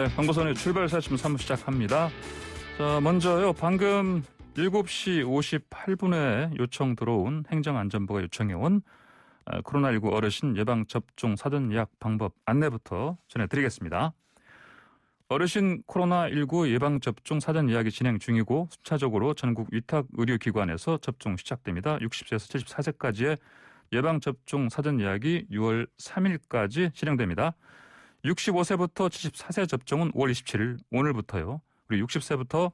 네, 광고선의 출발사 지금 3부 시작합니다. 자, 먼저요. 방금 7시 58분에 요청 들어온 행정안전부가 요청해온 코로나19 어르신 예방접종 사전 예약 방법 안내부터 전해드리겠습니다. 어르신 코로나19 예방접종 사전 예약이 진행 중이고 순차적으로 전국 위탁의료기관에서 접종 시작됩니다. 60세에서 74세까지의 예방접종 사전 예약이 6월 3일까지 진행됩니다. 65세부터 74세 접종은 5월 27일 오늘부터요. 그리고 60세부터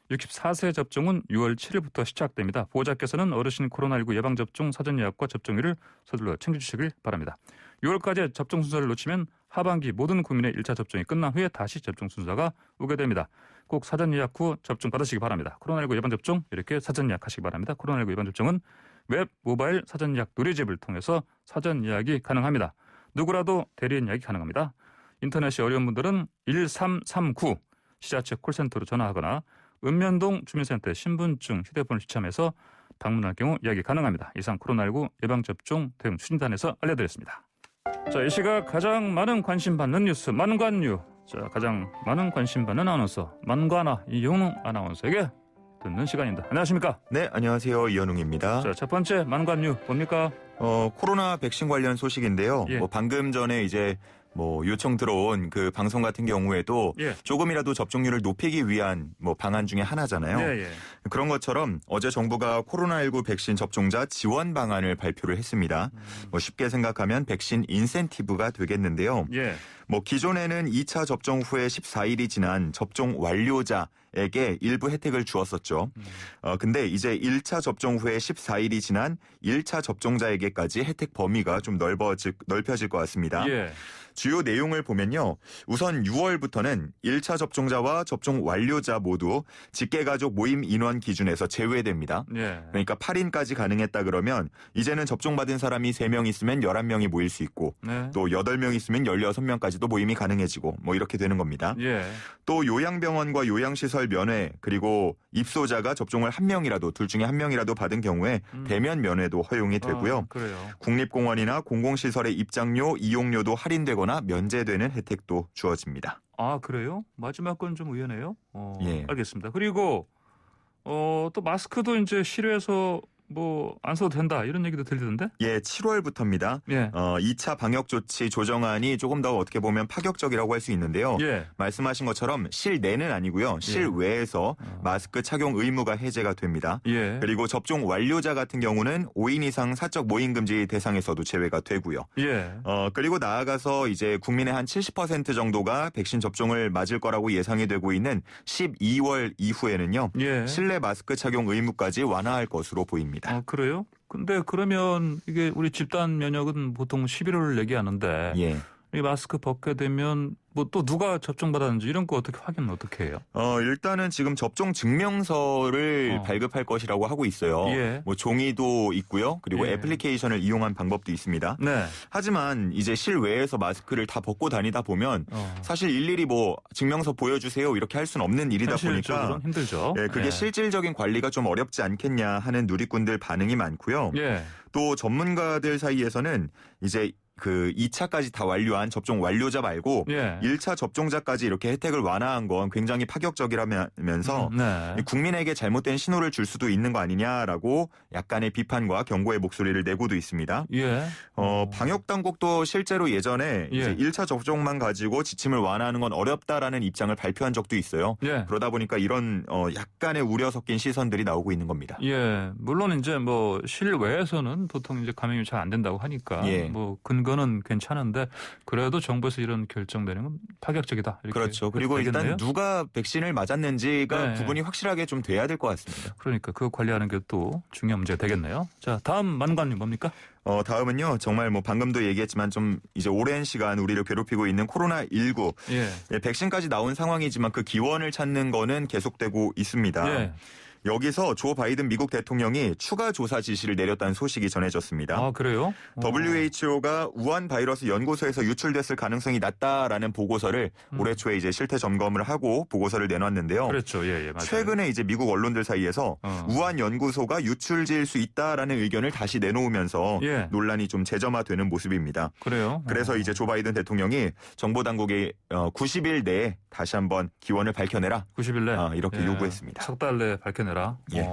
64세 접종은 6월 7일부터 시작됩니다. 보호자께서는 어르신 코로나19 예방접종 사전 예약과 접종일을 서둘러 챙겨주시길 바랍니다. 6월까지 접종 순서를 놓치면 하반기 모든 국민의 1차 접종이 끝난 후에 다시 접종 순서가 오게 됩니다. 꼭 사전 예약 후 접종 받으시기 바랍니다. 코로나19 예방접종 이렇게 사전 예약하시기 바랍니다. 코로나19 예방접종은 웹, 모바일 사전 예약 누리집을 통해서 사전 예약이 가능합니다. 누구라도 대리인 예약이 가능합니다. 인터넷이 어려운 분들은 1339 지자체 콜센터로 전화하거나 읍면동 주민센터에 신분증, 휴대폰을 지참해서 방문할 경우 예약이 가능합니다. 이상 코로나19 예방접종 대응 추진단에서 알려드렸습니다. 자, 이 시각 가장 많은 관심 받는 뉴스 만관뉴. 자, 가장 많은 관심 받는 아나운서 만관아 이영웅 아나운서에게 듣는 시간입니다. 안녕하십니까? 네, 안녕하세요. 이현웅입니다. 자, 첫 번째 만관뉴 뭡니까? 코로나 백신 관련 소식인데요. 예. 방금 전에 이제 요청 들어온 그 방송 같은 경우에도 예. 조금이라도 접종률을 높이기 위한 방안 중에 하나잖아요. 예. 그런 것처럼 어제 정부가 코로나19 백신 접종자 지원 방안을 발표를 했습니다. 쉽게 생각하면 백신 인센티브가 되겠는데요. 예. 기존에는 2차 접종 후에 14일이 지난 접종 완료자에게 일부 혜택을 주었었죠. 근데 이제 1차 접종 후에 14일이 지난 1차 접종자에게까지 혜택 범위가 좀 넓혀질 것 같습니다. 예. 주요 내용을 보면요. 우선 6월부터는 1차 접종자와 접종 완료자 모두 직계가족 모임 인원 기준에서 제외됩니다. 예. 그러니까 8인까지 가능했다 그러면 이제는 접종받은 사람이 3명 있으면 11명이 모일 수 있고 네. 또 8명 있으면 16명까지도 모임이 가능해지고 이렇게 되는 겁니다. 예. 또 요양병원과 요양시설 면회 그리고 입소자가 접종을 1명이라도 둘 중에 1명이라도 받은 경우에 대면 면회도 허용이 되고요. 그래요. 국립공원이나 공공시설의 입장료, 이용료도 할인되거나 면제되는 혜택도 주어집니다. 아, 그래요? 마지막 건 좀 의외네요. 예. 알겠습니다. 그리고 또 마스크도 이제 실외에서 안 써도 된다 이런 얘기도 들리던데? 예, 7월부터입니다. 예. 2차 방역조치 조정안이 조금 더 어떻게 보면 파격적이라고 할 수 있는데요. 예. 말씀하신 것처럼 실내는 아니고요. 실외에서 마스크 착용 의무가 해제가 됩니다. 예. 그리고 접종 완료자 같은 경우는 5인 이상 사적 모임 금지 대상에서도 제외가 되고요. 예. 그리고 나아가서 이제 국민의 한 70% 정도가 백신 접종을 맞을 거라고 예상이 되고 있는 12월 이후에는요. 예. 실내 마스크 착용 의무까지 완화할 것으로 보입니다. 그래요? 근데 그러면 이게 우리 집단 면역은 보통 11월을 얘기하는데 예. 이 마스크 벗게 되면 또 누가 접종받았는지 이런 거 어떻게 어떻게 해요? 일단은 지금 접종 증명서를 발급할 것이라고 하고 있어요. 예. 종이도 있고요. 그리고 예. 애플리케이션을 이용한 방법도 있습니다. 네. 하지만 이제 실외에서 마스크를 다 벗고 다니다 보면 사실 일일이 증명서 보여주세요 이렇게 할 수는 없는 일이다 보니까 현실적으로는 힘들죠. 예, 그게 예. 실질적인 관리가 좀 어렵지 않겠냐 하는 누리꾼들 반응이 많고요. 예. 또 전문가들 사이에서는 이제 그 2차까지 다 완료한 접종 완료자 말고 예. 1차 접종자까지 이렇게 혜택을 완화한 건 굉장히 파격적이라면서 네. 국민에게 잘못된 신호를 줄 수도 있는 거 아니냐라고 약간의 비판과 경고의 목소리를 내고도 있습니다. 예. 방역 당국도 실제로 예전에 예. 이제 1차 접종만 가지고 지침을 완화하는 건 어렵다라는 입장을 발표한 적도 있어요. 예. 그러다 보니까 이런 약간의 우려 섞인 시선들이 나오고 있는 겁니다. 예. 물론 이제 실외에서는 보통 이제 감염이 잘 안 된다고 하니까 예. 근거는 괜찮은데 그래도 정부에서 이런 결정 내는 건 파격적이다. 이렇게 그렇죠. 그리고 되겠네요? 일단 누가 백신을 맞았는지가 네. 구분이 확실하게 좀 돼야 될 것 같습니다. 그러니까 그거 관리하는 게 또 중요한 문제가 되겠네요. 자, 다음 만관님 뭡니까? 다음은요. 정말 방금도 얘기했지만 좀 이제 오랜 시간 우리를 괴롭히고 있는 코로나19. 예. 백신까지 나온 상황이지만 그 기원을 찾는 거는 계속되고 있습니다. 예. 여기서 조 바이든 미국 대통령이 추가 조사 지시를 내렸다는 소식이 전해졌습니다. 아, 그래요? WHO가 우한 바이러스 연구소에서 유출됐을 가능성이 낮다라는 보고서를 올해 초에 이제 실태 점검을 하고 보고서를 내놨는데요. 그렇죠. 예, 맞아요. 최근에 이제 미국 언론들 사이에서 우한 연구소가 유출지일 수 있다라는 의견을 다시 내놓으면서 예. 논란이 좀 재점화되는 모습입니다. 그래요? 그래서 이제 조 바이든 대통령이 정보 당국에 90일 내에 다시 한번 기원을 밝혀내라. 90일 내 이렇게 요구했습니다. 석 달 내에 밝혀내라. 예.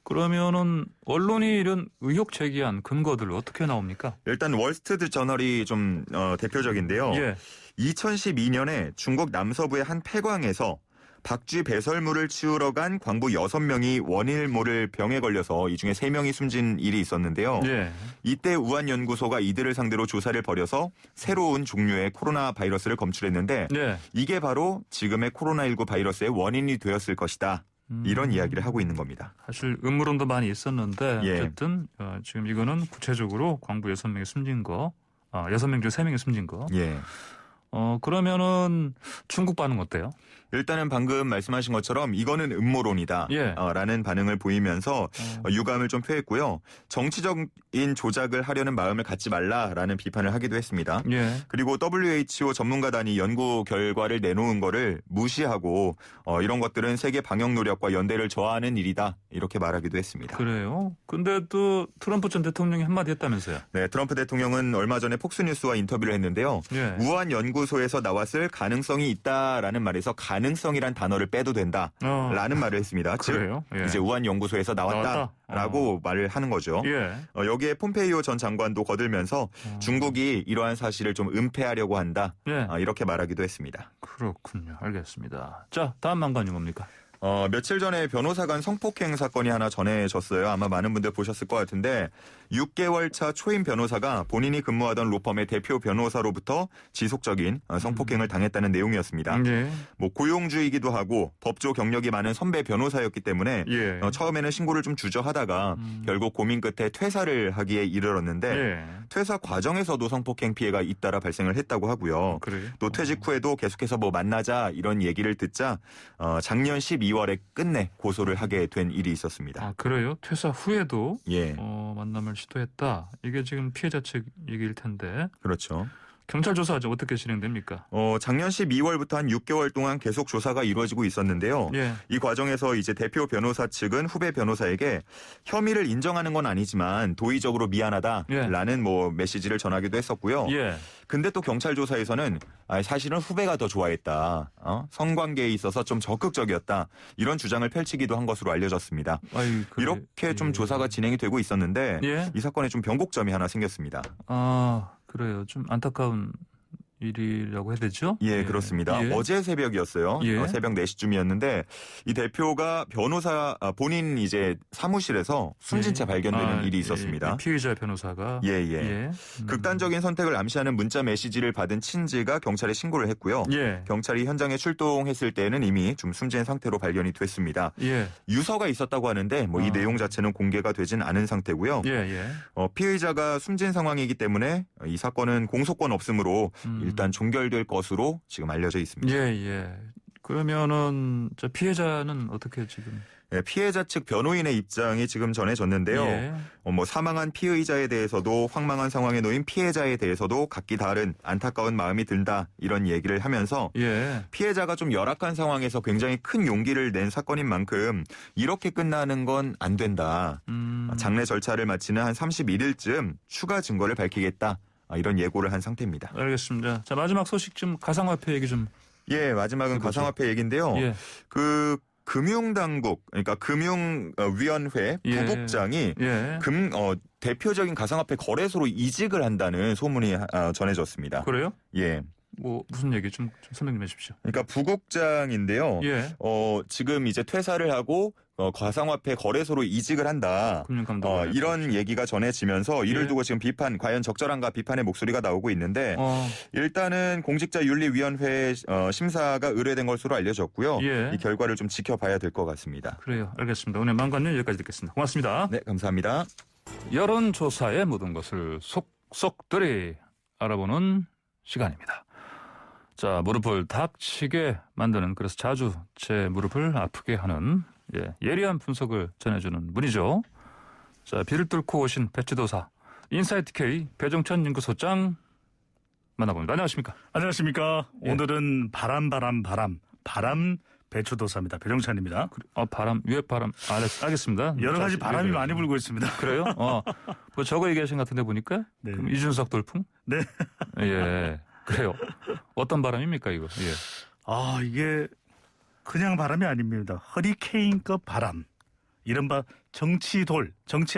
그러면은 언론이 이런 의혹 제기한 근거들 어떻게 나옵니까? 일단 월스트리트 저널이 좀 대표적인데요. 예. 2012년에 중국 남서부의 한 폐광에서 박쥐 배설물을 치우러 간 광부 6명이 원인 모를 병에 걸려서 이 중에 3명이 숨진 일이 있었는데요. 예. 이때 우한연구소가 이들을 상대로 조사를 벌여서 새로운 종류의 코로나 바이러스를 검출했는데 예. 이게 바로 지금의 코로나19 바이러스의 원인이 되었을 것이다. 이런 이야기를 하고 있는 겁니다. 사실 음모론도 많이 있었는데 예. 어쨌든 지금 이거는 구체적으로 광부 6명이 숨진 거, 6명 중 3명이 숨진 거. 예. 그러면은 중국 반응 어때요? 일단은 방금 말씀하신 것처럼 이거는 음모론이다 예. 라는 반응을 보이면서 유감을 좀 표했고요. 정치적인 조작을 하려는 마음을 갖지 말라라는 비판을 하기도 했습니다. 예. 그리고 WHO 전문가단이 연구 결과를 내놓은 거를 무시하고 이런 것들은 세계 방역 노력과 연대를 저하하는 일이다 이렇게 말하기도 했습니다. 그래요? 근데 또 트럼프 전 대통령이 한마디 했다면서요? 네, 트럼프 대통령은 얼마 전에 폭스뉴스와 인터뷰를 했는데요. 예. 우한 연구소에서 나왔을 가능성이 있다라는 말에서 가능성이란 단어를 빼도 된다라는 말을 했습니다. 그래요? 즉 예. 이제 우한 연구소에서 나왔다라고 말을 하는 거죠. 예. 여기에 폼페이오 전 장관도 거들면서 중국이 이러한 사실을 좀 은폐하려고 한다. 예. 이렇게 말하기도 했습니다. 그렇군요. 알겠습니다. 자, 다음 망관이 뭡니까? 며칠 전에 변호사 간 성폭행 사건이 하나 전해졌어요. 아마 많은 분들 보셨을 것 같은데 6개월 차 초임 변호사가 본인이 근무하던 로펌의 대표 변호사로부터 지속적인 성폭행을 당했다는 내용이었습니다. 예. 뭐 고용주이기도 하고 법조 경력이 많은 선배 변호사였기 때문에 예. 처음에는 신고를 좀 주저하다가 결국 고민 끝에 퇴사를 하기에 이르렀는데 예. 퇴사 과정에서도 성폭행 피해가 잇따라 발생을 했다고 하고요. 그래요? 또 퇴직 후에도 계속해서 뭐 만나자 이런 얘기를 듣자 작년 12월에 끝내 고소를 하게 된 일이 있었습니다. 아, 그래요? 퇴사 후에도 예, 만남을 시도했다. 이게 지금 피해자 측 얘기일 텐데 그렇죠. 경찰 조사가 어떻게 진행됩니까? 작년 12월부터 한 6개월 동안 계속 조사가 이루어지고 있었는데요. 예. 이 과정에서 이제 대표 변호사 측은 후배 변호사에게 혐의를 인정하는 건 아니지만 도의적으로 미안하다라는 뭐 메시지를 전하기도 했었고요. 예. 근데 또 경찰 조사에서는 사실은 후배가 더 좋아했다. 성관계에 있어서 좀 적극적이었다. 이런 주장을 펼치기도 한 것으로 알려졌습니다. 아이, 그래. 이렇게 좀 예. 조사가 진행이 되고 있었는데 예. 이 사건에 좀 변곡점이 하나 생겼습니다. 아, 그래요. 좀 안타까운 일이라고 해야 되죠? 예, 그렇습니다. 예. 어제 새벽이었어요. 예. 새벽 4시쯤이었는데 이 대표가 변호사 본인 이제 사무실에서 숨진 채 발견되는 일이 있었습니다. 예. 피의자 변호사가 예. 극단적인 선택을 암시하는 문자 메시지를 받은 친지가 경찰에 신고를 했고요. 예. 경찰이 현장에 출동했을 때는 이미 좀 숨진 상태로 발견이 됐습니다. 예. 유서가 있었다고 하는데 뭐 이 내용 자체는 공개가 되진 않은 상태고요. 예. 피의자가 숨진 상황이기 때문에 이 사건은 공소권 없음으로 일단 종결될 것으로 지금 알려져 있습니다. 예. 그러면은 저 피해자는 어떻게 지금? 피해자 측 변호인의 입장이 지금 전해졌는데요. 예. 뭐 사망한 피의자에 대해서도 황망한 상황에 놓인 피해자에 대해서도 각기 다른 안타까운 마음이 든다 이런 얘기를 하면서 예. 피해자가 좀 열악한 상황에서 굉장히 큰 용기를 낸 사건인 만큼 이렇게 끝나는 건 안 된다. 장례 절차를 마치는 한 31일쯤 추가 증거를 밝히겠다. 이런 예고를 한 상태입니다. 알겠습니다. 자, 마지막 소식 좀 가상화폐 얘기 좀. 예, 마지막은 해보죠. 가상화폐 얘기인데요. 예. 금융당국, 그러니까 금융위원회 예. 부국장이 예. 대표적인 가상화폐 거래소로 이직을 한다는 소문이 전해졌습니다. 그래요? 예. 뭐 무슨 얘기 좀 설명 좀 해주십시오. 그러니까 부국장인데요. 예. 지금 이제 퇴사를 하고 가상화폐 거래소로 이직을 한다. 금융감독. 이런 얘기가 전해지면서 이를 예. 두고 지금 과연 적절한가 비판의 목소리가 나오고 있는데 일단은 공직자윤리위원회 심사가 의뢰된 것으로 알려졌고요. 예. 이 결과를 좀 지켜봐야 될 것 같습니다. 그래요. 알겠습니다. 오늘 망관련 여기까지 듣겠습니다. 고맙습니다. 네, 감사합니다. 여론조사에 모든 것을 속속들이 알아보는 시간입니다. 자, 무릎을 닥치게 만드는, 그래서 자주 제 무릎을 아프게 하는 예, 예리한 분석을 전해주는 분이죠. 자, 비를 뚫고 오신 배추도사 인사이트 K 배종찬 연구소장 만나봅니다. 안녕하십니까? 안녕하십니까. 예. 오늘은 바람 배추도사입니다. 배종찬입니다. 바람, 왜 바람? 알겠습니다. 여러 가지 자, 바람이 예, 많이 불고 있습니다. 그래요? 뭐 저거 얘기하신 것 같은데 보니까 네. 그럼 이준석 돌풍? 네. 예, 그래요. 어떤 바람입니까 이거? 예. 이게 그냥 바람이 아닙니다. 허리케인급 바람. 이른바 정치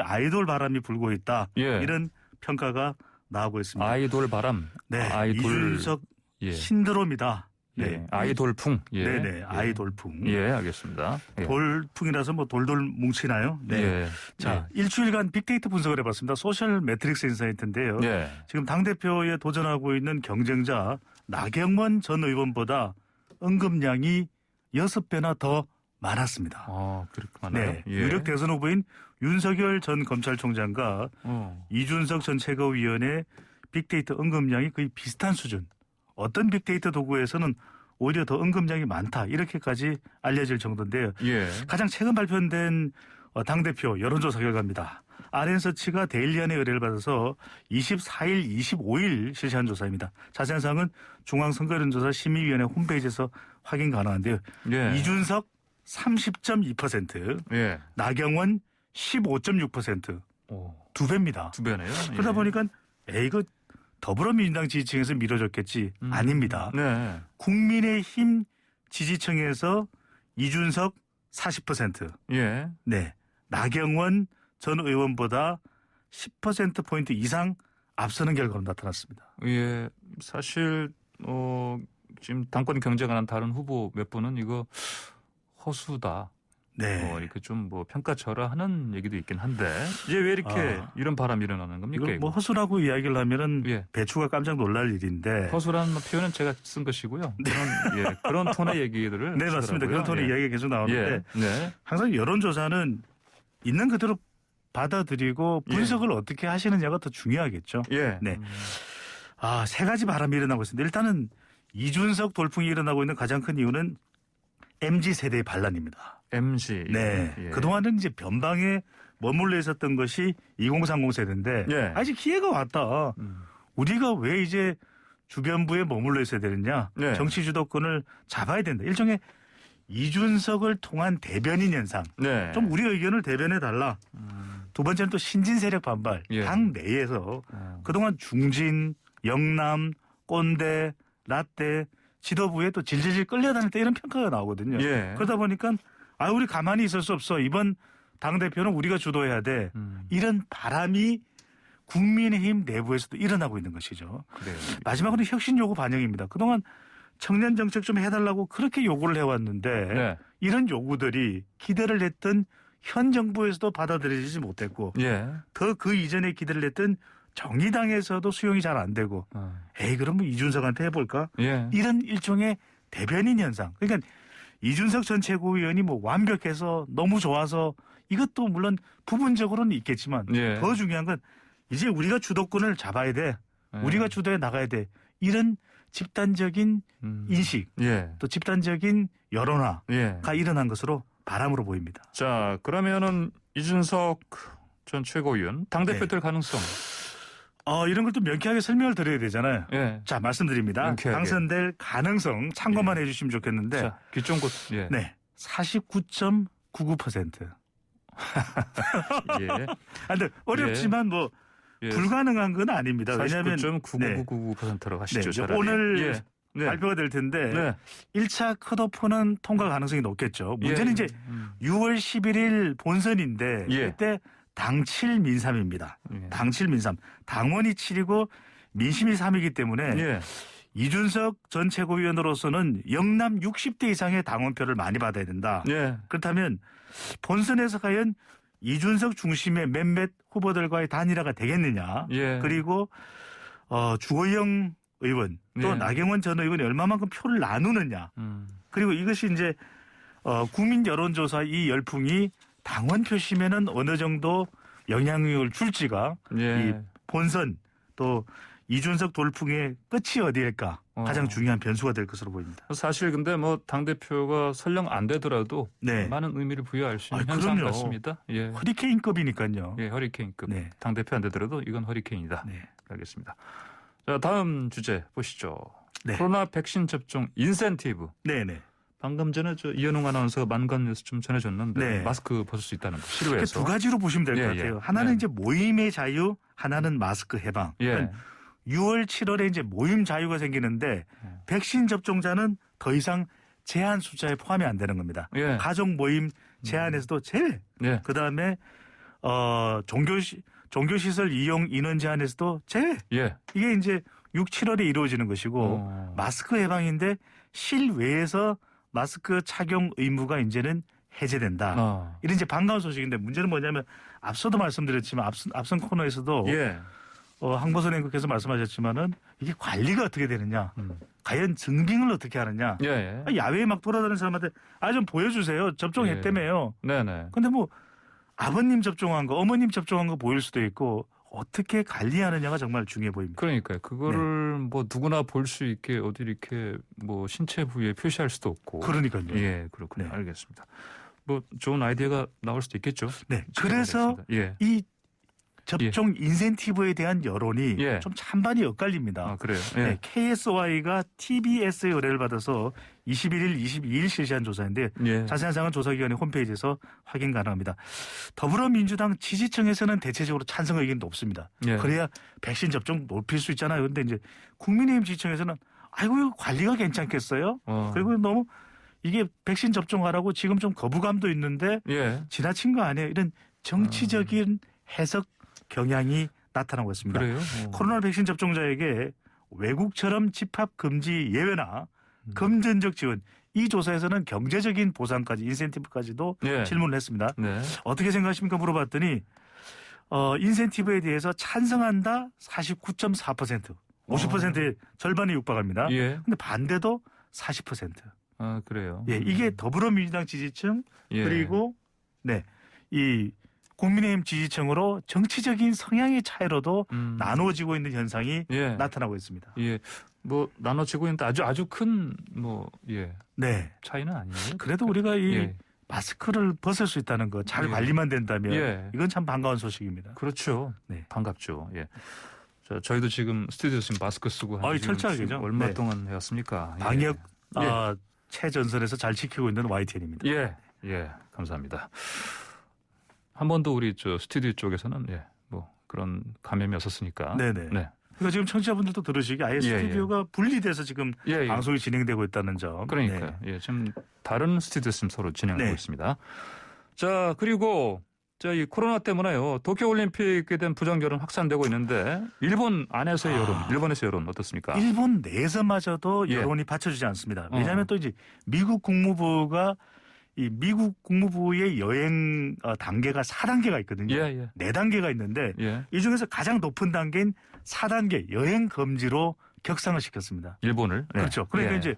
아이돌 바람이 불고 있다. 예. 이런 평가가 나오고 있습니다. 아이돌 바람. 네. 아이돌. 이준석 예. 신드롬이다. 예. 네. 아이돌풍. 예. 네네. 예. 아이돌풍. 예, 알겠습니다. 예. 돌풍이라서 뭐 돌돌 뭉치나요? 네. 예. 자, 일주일간 빅데이터 분석을 해봤습니다. 소셜 매트릭스 인사이트인데요. 예. 지금 당대표에 도전하고 있는 경쟁자 나경원 전 의원보다 언급량이 6배나 더 많았습니다. 그렇게 많아요. 네, 예. 유력 대선 후보인 윤석열 전 검찰총장과 이준석 전 최고위원의 빅데이터 언급량이 거의 비슷한 수준. 어떤 빅데이터 도구에서는 오히려 더 언급량이 많다. 이렇게까지 알려질 정도인데요. 예. 가장 최근 발표된 당대표 여론조사 결과입니다. RN서치가 데일리안의 의뢰를 받아서 24일, 25일 실시한 조사입니다. 자세한 사항은 중앙선거여론조사 심의위원회 홈페이지에서 확인 가능한데요. 예. 이준석 30.2%, 예. 나경원 15.6%, 두 배입니다. 두 배네요. 그러다 예. 보니까 이거 더불어민주당 지지층에서 밀어줬겠지. 아닙니다. 네. 국민의힘 지지층에서 이준석 40%, 예. 네, 나경원 전 의원보다 10%포인트 이상 앞서는 결과로 나타났습니다. 예. 사실 지금 당권 경쟁하는 다른 후보 몇 분은 이거 허수다. 네. 이렇게 좀 뭐 평가절하하는 얘기도 있긴 한데 이제 왜 이렇게 이런 바람이 일어나는 겁니까? 이걸 뭐 이거? 허수라고 이야기를 하면은 예. 배추가 깜짝 놀랄 일인데. 허수라는 표현은 제가 쓴 것이고요. 그런 톤의 얘기들을 네, 맞습니다. 그런 톤의 예. 이야기가 계속 나오는데 예. 네. 항상 여론조사는 있는 그대로 받아들이고 분석을 어떻게 하시느냐가 더 중요하겠죠. 예. 네. 세 가지 바람이 일어나고 있습니다. 일단은 이준석 돌풍이 일어나고 있는 가장 큰 이유는 MZ세대의 반란입니다. MZ. 네. 예. 그동안은 이제 변방에 머물러 있었던 것이 2030 세대인데 예. 이제 기회가 왔다. 우리가 왜 이제 주변부에 머물러 있어야 되느냐. 네. 정치 주도권을 잡아야 된다. 일종의 이준석을 통한 대변인 현상. 네. 좀 우리 의견을 대변해 달라. 두 번째는 또 신진 세력 반발. 예. 당 내에서 그동안 중진, 영남, 꼰대, 라떼 지도부에 또 질질질 끌려다닐 때 이런 평가가 나오거든요. 예. 그러다 보니까 우리 가만히 있을 수 없어. 이번 당대표는 우리가 주도해야 돼. 이런 바람이 국민의힘 내부에서도 일어나고 있는 것이죠. 그래요. 마지막으로 혁신 요구 반영입니다. 그동안 청년 정책 좀 해달라고 그렇게 요구를 해왔는데 네. 이런 요구들이 기대를 했던 현 정부에서도 받아들여지지 못했고 예. 더 그 이전에 기대를 했던 정의당에서도 수용이 잘 안 되고 그럼 이준석한테 해볼까? 예. 이런 일종의 대변인 현상. 그러니까 이준석 전 최고위원이 뭐 완벽해서 너무 좋아서 이것도 물론 부분적으로는 있겠지만 예. 더 중요한 건 이제 우리가 주도권을 잡아야 돼. 우리가 주도해 나가야 돼. 이런 집단적인 인식 예. 또 집단적인 여론화가 예. 일어난 것으로 바람으로 보입니다. 자, 그러면은 이준석 전 최고위원 당대표 될 가능성. 이런 걸 또 명쾌하게 설명을 드려야 되잖아요. 예. 자, 말씀드립니다. 명쾌하게. 당선될 가능성 참고만 해주시면 좋겠는데 자, 귀쫑긋. 예. 네, 49.99%. 예. 근데 어렵지만 뭐 예. 불가능한 건 아닙니다. 왜냐하면 49.9999%로 가시죠. 네, 차라리. 오늘 예. 네. 발표가 될 텐데 네. 1차 컷오프는 통과 가능성이 높겠죠. 문제는 예. 이제 6월 11일 본선인데 예. 그때 당칠 민삼입니다. 예. 당칠 민삼. 당원이 7이고 민심이 3이기 때문에 예. 이준석 전 최고위원으로서는 영남 60대 이상의 당원표를 많이 받아야 된다. 예. 그렇다면 본선에서 과연 이준석 중심의 몇몇 후보들과의 단일화가 되겠느냐. 예. 그리고 주호영 의원 또 예. 나경원 전 의원이 얼마만큼 표를 나누느냐. 그리고 이것이 이제 국민 여론조사 이 열풍이 당원 표심에는 어느 정도 영향력을 줄지가 예. 이 본선 또 이준석 돌풍의 끝이 어디일까 가장 중요한 변수가 될 것으로 보입니다. 사실 근데 뭐 당대표가 설령 안 되더라도 네. 많은 의미를 부여할 수 있는 현상 그럼요. 같습니다. 예. 허리케인급이니까요. 예, 허리케인급. 네. 당대표 안 되더라도 이건 허리케인이다. 네. 알겠습니다. 자, 다음 주제 보시죠. 네. 코로나 백신 접종 인센티브. 네네. 방금 전에 이현웅 아나운서가 만관 뉴스 좀 전해줬는데 네. 마스크 벗을 수 있다는 거 실외에서. 두 가지로 보시면 될 것 예, 같아요. 예. 하나는 네. 이제 모임의 자유, 하나는 마스크 해방. 예. 그러니까 6월, 7월에 이제 모임 자유가 생기는데 백신 접종자는 더 이상 제한 숫자에 포함이 안 되는 겁니다. 예. 가족 모임 제한에서도 제외. 예. 그다음에 종교시설 이용 인원 제한에서도 제외. 예. 이게 이제 6, 7월에 이루어지는 것이고 마스크 해방인데 실외에서 마스크 착용 의무가 이제는 해제된다. 이런 이제 반가운 소식인데 문제는 뭐냐면 앞서도 말씀드렸지만 앞선 코너에서도 예. 황보선 앵커께서 말씀하셨지만은 이게 관리가 어떻게 되느냐, 과연 증빙을 어떻게 하느냐. 예. 예. 야외에 막 돌아다니는 사람한테 좀 보여주세요. 접종했다며요. 네네. 근데 뭐 아버님 접종한 거, 어머님 접종한 거 보일 수도 있고 어떻게 관리하느냐가 정말 중요해 보입니다. 그러니까요. 그거를 뭐 누구나 볼 수 있게 어디 이렇게 뭐 신체 부위에 표시할 수도 없고. 그러니까요. 예, 그렇군요. 네. 알겠습니다. 뭐 좋은 아이디어가 나올 수도 있겠죠. 네. 그래서 예. 이 접종 인센티브에 대한 여론이 예. 좀 찬반이 엇갈립니다. 아, 그래요. 예. 네, KSY가 TBS의 의뢰를 받아서 21일, 22일 실시한 조사인데 예. 자세한 사항은 조사기관의 홈페이지에서 확인 가능합니다. 더불어민주당 지지층에서는 대체적으로 찬성 의견도 없습니다. 예. 그래야 백신 접종 높일 수 있잖아요. 그런데 이제 국민의힘 지지층에서는 아이고 이거 관리가 괜찮겠어요? 그리고 너무 이게 백신 접종하라고 지금 좀 거부감도 있는데 예. 지나친 거 아니에요? 이런 정치적인 해석 경향이 나타나고 있습니다. 그래요? 코로나 백신 접종자에게 외국처럼 집합 금지 예외나 금전적 지원, 이 조사에서는 경제적인 보상까지 인센티브까지도 예. 질문을 했습니다. 네. 어떻게 생각하십니까 물어봤더니 인센티브에 대해서 찬성한다 49.4%, 50%의 절반에 육박합니다. 예. 근데 반대도 40%. 아, 그래요. 예, 이게 더불어민주당 지지층 예. 그리고 이 국민의힘 지지층으로 정치적인 성향의 차이로도 나누어지고 있는 현상이 예. 나타나고 있습니다. 예. 뭐 나눠지고 있는데 아주 큰 네. 차이는 아니에요. 그래도 우리가 이 예. 마스크를 벗을 수 있다는 거 잘 예. 관리만 된다면 예. 이건 참 반가운 소식입니다. 그렇죠. 네. 반갑죠. 예. 저희도 지금 스튜디오에서 마스크 쓰고 한 지금 철저하게죠. 얼마 네. 동안 해왔습니까? 방역 예. 최전선에서 잘 지키고 있는 YTN입니다. 예. 예. 감사합니다. 한 번도 우리 스튜디오 쪽에서는 뭐 그런 감염이 없었으니까. 네네. 네. 그러니까 지금 청취자분들도 들으시기 아예 스튜디오가 분리돼서 지금 예. 방송이 진행되고 있다는 점. 그러니까요. 네. 예. 지금 다른 스튜디오에서 지금 서로 진행하고 네. 있습니다. 자, 그리고 이 코로나 때문에요. 도쿄올림픽에 대한 부정 여론 확산되고 있는데 일본 안에서의 여론, 일본에서의 여론 어떻습니까? 일본 내에서마저도 예. 여론이 받쳐주지 않습니다. 왜냐하면 또 이제 미국 국무부가 이 미국 국무부의 여행 단계가 4단계가 있거든요. 예. 4단계가 있는데 예. 이 중에서 가장 높은 단계인 4단계 여행 금지로 격상을 시켰습니다. 일본을. 네. 그렇죠. 그러니까 예. 이제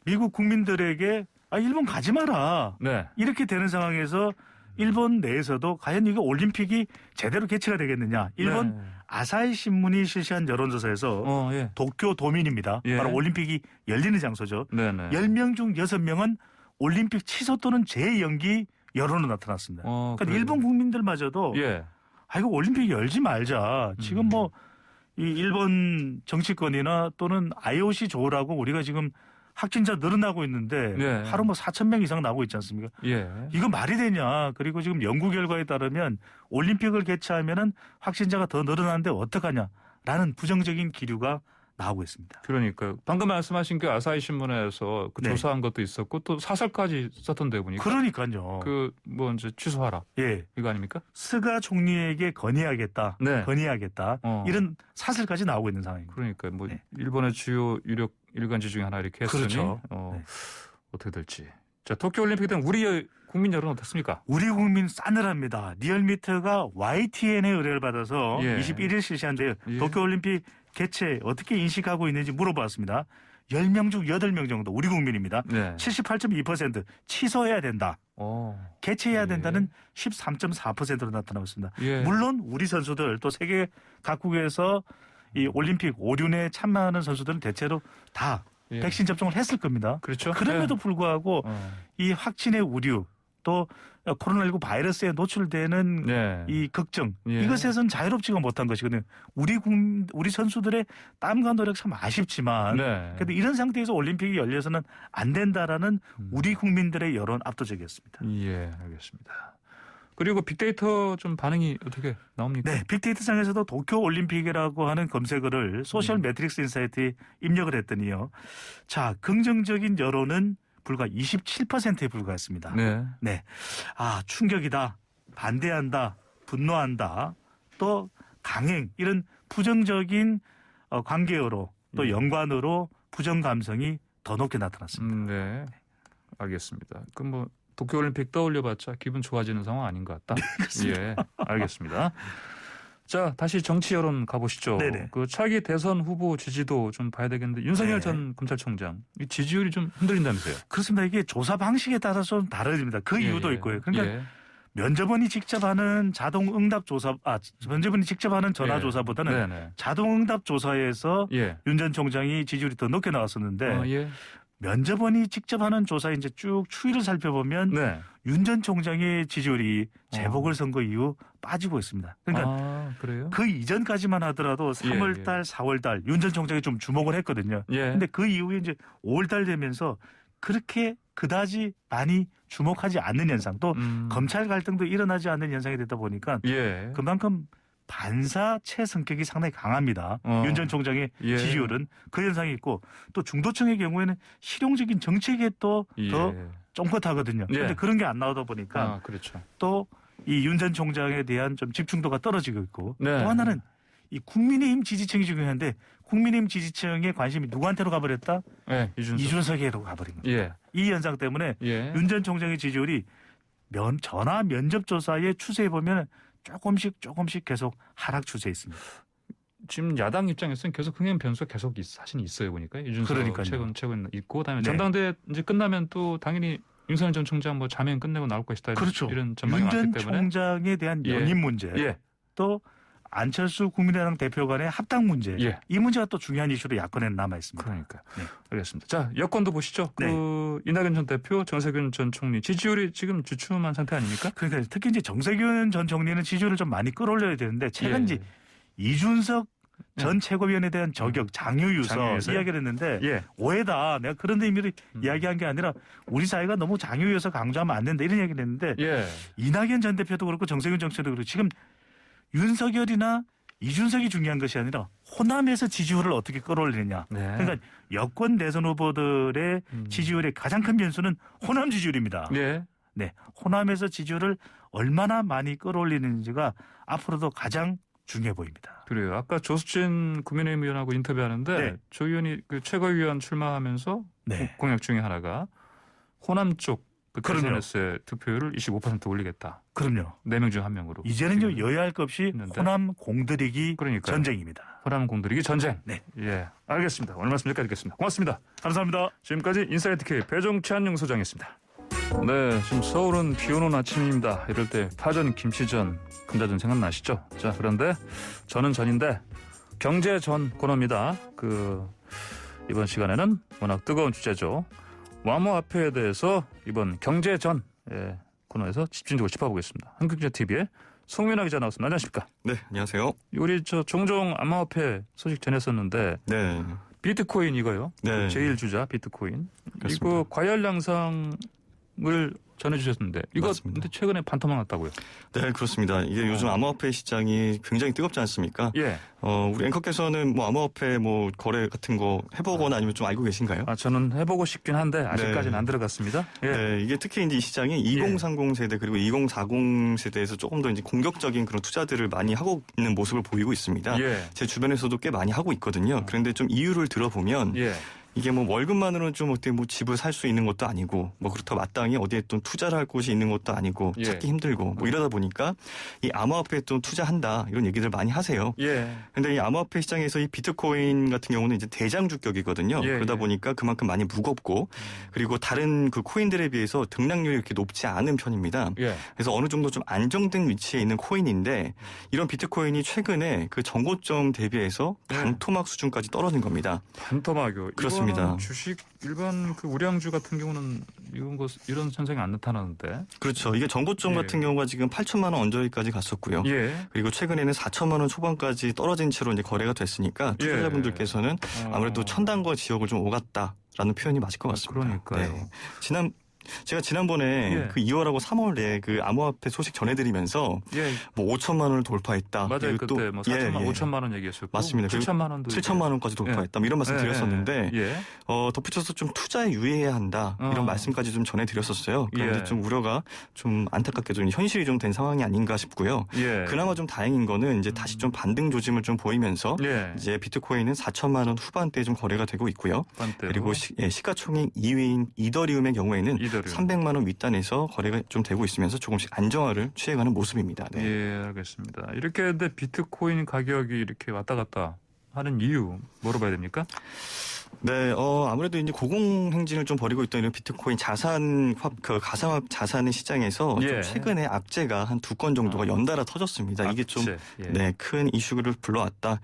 미국 국민들에게 일본 가지 마라. 네. 이렇게 되는 상황에서 일본 내에서도 과연 이거 올림픽이 제대로 개최가 되겠느냐. 일본 네. 아사히 신문이 실시한 여론조사에서 예. 도쿄 도민입니다. 예. 바로 올림픽이 열리는 장소죠. 네네. 10명 중 6명은 올림픽 취소 또는 재연기 여론으로 나타났습니다. 그러니까 그래요. 일본 국민들마저도 예. 이거 올림픽 열지 말자. 지금 뭐 이 일본 정치권이나 또는 IOC 조라고 우리가 지금 확진자 늘어나고 있는데 네. 하루 뭐 4,000명 이상 나오고 있지 않습니까? 예. 이거 말이 되냐. 그리고 지금 연구 결과에 따르면 올림픽을 개최하면은 확진자가 더 늘어나는데 어떡하냐라는 부정적인 기류가 나오고 있습니다. 그러니까 방금 말씀하신 그 아사히 신문에서 네. 조사한 것도 있었고 또 사설까지 썼던데 보니까 그러니까요. 뭐 이제 취소하라 예. 이거 아닙니까? 스가 총리에게 건의하겠다. 네. 건의하겠다. 이런 사설까지 나오고 있는 상황입니다. 그러니까 뭐 네. 일본의 주요 유력 일간지 중에 하나 이렇게 했으니 그렇죠. 네. 어떻게 될지. 자, 도쿄올림픽에 대한 우리의 국민 여론 어떻습니까? 우리 국민 싸늘합니다. 리얼미터가 YTN의 의뢰를 받아서 예. 21일 실시한데요. 예. 도쿄올림픽 개최 어떻게 인식하고 있는지 물어봤습니다. 10명 중 8명 정도 우리 국민입니다. 네. 78.2% 취소해야 된다. 개최해야 예. 된다는 13.4%로 나타나고 있습니다. 예. 물론 우리 선수들 또 세계 각국에서 이 올림픽 오륜에 참가하는 선수들은 대체로 다 예. 백신 접종을 했을 겁니다. 그렇죠. 그럼에도 네. 불구하고 이 확진의 우려 또 코로나19 바이러스에 노출되는 네. 이 걱정 예. 이것에선 자유롭지가 못한 것이거든요. 우리 선수들의 땀과 노력 참 아쉽지만 네. 그래도 이런 상태에서 올림픽이 열려서는 안 된다라는 우리 국민들의 여론 압도적이었습니다. 예, 알겠습니다. 그리고 빅데이터 좀 반응이 어떻게 나옵니까? 네, 빅데이터상에서도 도쿄 올림픽이라고 하는 검색어를 소셜 매트릭스 인사이트에 입력을 했더니요. 자, 긍정적인 여론은 불과 27%에 불과했습니다. 네. 네. 아, 충격이다. 반대한다. 분노한다. 또 강행 이런 부정적인 관계어로 또 예. 연관으로 부정 감성이 더 높게 나타났습니다. 네. 알겠습니다. 그럼 뭐 도쿄올림픽 떠올려봤자 기분 좋아지는 상황 아닌 것 같다. 예, 알겠습니다. 자, 다시 정치 여론 가보시죠. 네네. 그 차기 대선 후보 지지도 좀 봐야 되겠는데 윤석열 네. 전 검찰총장 이 지지율이 좀 흔들린다면서요? 그렇습니다. 이게 조사 방식에 따라서 좀 다릅니다. 그 이유도 있고요. 그러니까 예. 면접원이 직접 하는 자동 응답 조사, 면접원이 직접 하는 전화 예. 조사보다는 네네. 자동 응답 조사에서 예. 윤 전 총장이 지지율이 더 높게 나왔었는데 예. 면접원이 직접 하는 조사에 이제 쭉 추이를 살펴보면 네. 윤 전 총장의 지지율이 재보궐선거 이후 빠지고 있습니다. 그러니까 아, 그래요? 그 이전까지만 하더라도 3월달, 4월달 윤 전 총장이 좀 주목을 했거든요. 예. 근데 그 이후에 이제 5월달 되면서 그렇게 그다지 많이 주목하지 않는 현상 또 검찰 갈등도 일어나지 않는 현상이 되다 보니까 예. 그만큼 반사체 성격이 상당히 강합니다. 윤 전 총장의 예. 지지율은 그 현상이 있고 또 중도층의 경우에는 실용적인 정책에 또 더 예. 쫑긋하거든요. 예. 그런데 그런 게 안 나오다 보니까 아, 그렇죠. 또 이 윤 전 총장에 대한 좀 집중도가 떨어지고 있고 네. 또 하나는 이 국민의힘 지지층이 중요한데 국민의힘 지지층의 관심이 누구한테로 가버렸다? 예, 이준석에로 가버린 겁니다. 예. 이 현상 때문에 예. 윤 전 총장의 지지율이 전화 면접 조사의 추세에 보면 조금씩 계속 하락 추세에 있습니다. 지금 야당 입장에서는 계속 흥행 변수가 계속 사실 있어요 보니까 이준석 그러니까요. 최근 있고 그다음에 네. 전당대회 이제 끝나면 또 당연히 윤석열 전 총장 뭐 자면 끝내고 나올 것이다. 그렇죠. 이런 전망이 윤 많기 전 때문에 총장에 대한 예. 연임 문제 예. 또 안철수 국민의당 대표 간의 합당 문제 예. 이 문제가 또 중요한 이슈로 야권에 남아 있습니다. 그러니까 네. 알겠습니다. 자 여권도 보시죠. 네. 그 이낙연 전 대표, 정세균 전 총리 지지율이 지금 주춤한 상태 아닙니까? 그러니까 특히 이제 정세균 전 총리는 지지율을 좀 많이 끌어올려야 되는데 최근 예. 이제 이준석 전 최고위원에 대한 저격 장유유서 장유유서요? 이야기를 했는데 예. 오해다. 내가 그런 의미로 이야기한 게 아니라 우리 사회가 너무 장유유서 강조하면 안 된다 이런 얘기를 했는데 예. 이낙연 전 대표도 그렇고 정세균 전 총리도 그렇고 지금 윤석열이나 이준석이 중요한 것이 아니라 호남에서 지지율을 어떻게 끌어올리느냐. 네. 그러니까 여권 대선 후보들의 지지율의 가장 큰 변수는 호남 지지율입니다. 예. 네, 호남에서 지지율을 얼마나 많이 끌어올리는지가 앞으로도 가장 중요해 보입니다. 그래요. 아까 조수진 국민의힘 의원하고 인터뷰하는데 네. 조 의원이 그 최고위원 출마하면서 네. 공약 중에 하나가 호남 쪽 그 그럼요. SNS의 투표율을 25% 올리겠다. 그럼요. 4명 중 1명으로. 이제는요 여야할 것 없이 했는데. 호남 공들이기 그러니까요. 전쟁입니다. 호남 공들이기 전쟁. 네. 예. 알겠습니다. 오늘 말씀 여기까지 듣겠습니다. 고맙습니다. 감사합니다. 지금까지 인사이트 K 배종찬영 소장이었습니다. 네, 지금 서울은 비 오는 아침입니다. 이럴 때 파전, 김치전, 감자전 생각나시죠? 자, 그런데 저는 전인데 경제전 코너입니다. 이번 시간에는 워낙 뜨거운 주제죠. 암호화폐에 대해서 이번 경제전 코너에서 집중적으로 짚어보겠습니다. 한국경제TV의 송민아 기자 나왔습니다. 안녕하십니까? 네, 안녕하세요. 우리 종종 암호화폐 소식 전했었는데 네. 비트코인 이거요. 네. 제일 주자 비트코인. 그렇습니다. 이거 과열 양상을 전해주셨는데 이거 맞습니다. 근데 최근에 반토막 났다고요? 네, 그렇습니다. 이게 요즘 암호화폐 시장이 굉장히 뜨겁지 않습니까? 예. 우리 앵커께서는 뭐 암호화폐 뭐 거래 같은 거 해보거나 아니면 좀 알고 계신가요? 저는 해보고 싶긴 한데 아직까지는 네. 안 들어갔습니다. 예. 네, 이게 특히 이제 이 시장이 2030 세대 그리고 2040 세대에서 조금 더 이제 공격적인 그런 투자들을 많이 하고 있는 모습을 보이고 있습니다. 예. 제 주변에서도 꽤 많이 하고 있거든요. 그런데 좀 이유를 들어보면 예. 이게 뭐 월급만으로는 좀 어떻게 뭐 집을 살 수 있는 것도 아니고 뭐 그렇다고 마땅히 어디에 또 투자를 할 곳이 있는 것도 아니고 예. 찾기 힘들고 뭐 이러다 보니까 이 암호화폐에 또 투자한다 이런 얘기들 많이 하세요. 예. 근데 이 암호화폐 시장에서 이 비트코인 같은 경우는 이제 대장주격이거든요. 예, 그러다 예. 보니까 그만큼 많이 무겁고 그리고 다른 그 코인들에 비해서 등락률이 이렇게 높지 않은 편입니다. 예. 그래서 어느 정도 좀 안정된 위치에 있는 코인인데 이런 비트코인이 최근에 그 정고점 대비해서 네. 반토막 수준까지 떨어진 겁니다. 반토막이요. 그렇습니다. 이거는 주식 일반 그 우량주 같은 경우는 이런 현상이 안 나타나는데. 그렇죠. 이게 정고점 예. 같은 경우가 지금 8천만 원 언저리까지 갔었고요. 예. 그리고 최근에는 4천만 원 초반까지 떨어진 채로 이제 거래가 됐으니까 예. 투자자분들께서는 아무래도 천당과 지역을 좀 오갔다라는 표현이 맞을 것 같습니다. 그러니까요. 제가 지난번에 예. 그 2월하고 3월에 그 암호화폐 소식 전해드리면서 예. 뭐 5천만 원을 돌파했다. 맞아요. 그리고 그때 뭐 4천만, 예, 예. 5천만 원 얘기했었고. 맞습니다. 7천만 원도 7천만 원까지 돌파했다. 뭐 이런 말씀 드렸었는데 예. 덧붙여서 좀 투자에 유의해야 한다. 이런 말씀까지 좀 전해드렸었어요. 그런데 예. 좀 우려가 좀 안타깝게도 현실이 좀 된 상황이 아닌가 싶고요. 예. 그나마 좀 다행인 거는 이제 다시 좀 반등 조짐을 좀 보이면서 예. 이제 비트코인은 4천만 원 후반대에 좀 거래가 되고 있고요. 반대로. 그리고 시가총액 2위인 이더리움의 경우에는 이더리움. 300만 원 윗단에서 거래가 좀 되고 있으면서 조금씩 안정화를 취해가는 모습입니다. 네. 예, 알겠습니다. 이렇게 근데 비트코인 가격이 이렇게 왔다 갔다 하는 이유 물어봐야 됩니까? 네, 아무래도 이제 고공행진을 좀 벌이고 있던 이런 비트코인 가상화폐 자산의 시장에서 예. 좀 최근에 악재가 한 2건 정도가 연달아 터졌습니다. 이게 좀 악재. 예. 네, 큰 이슈를 불러왔다.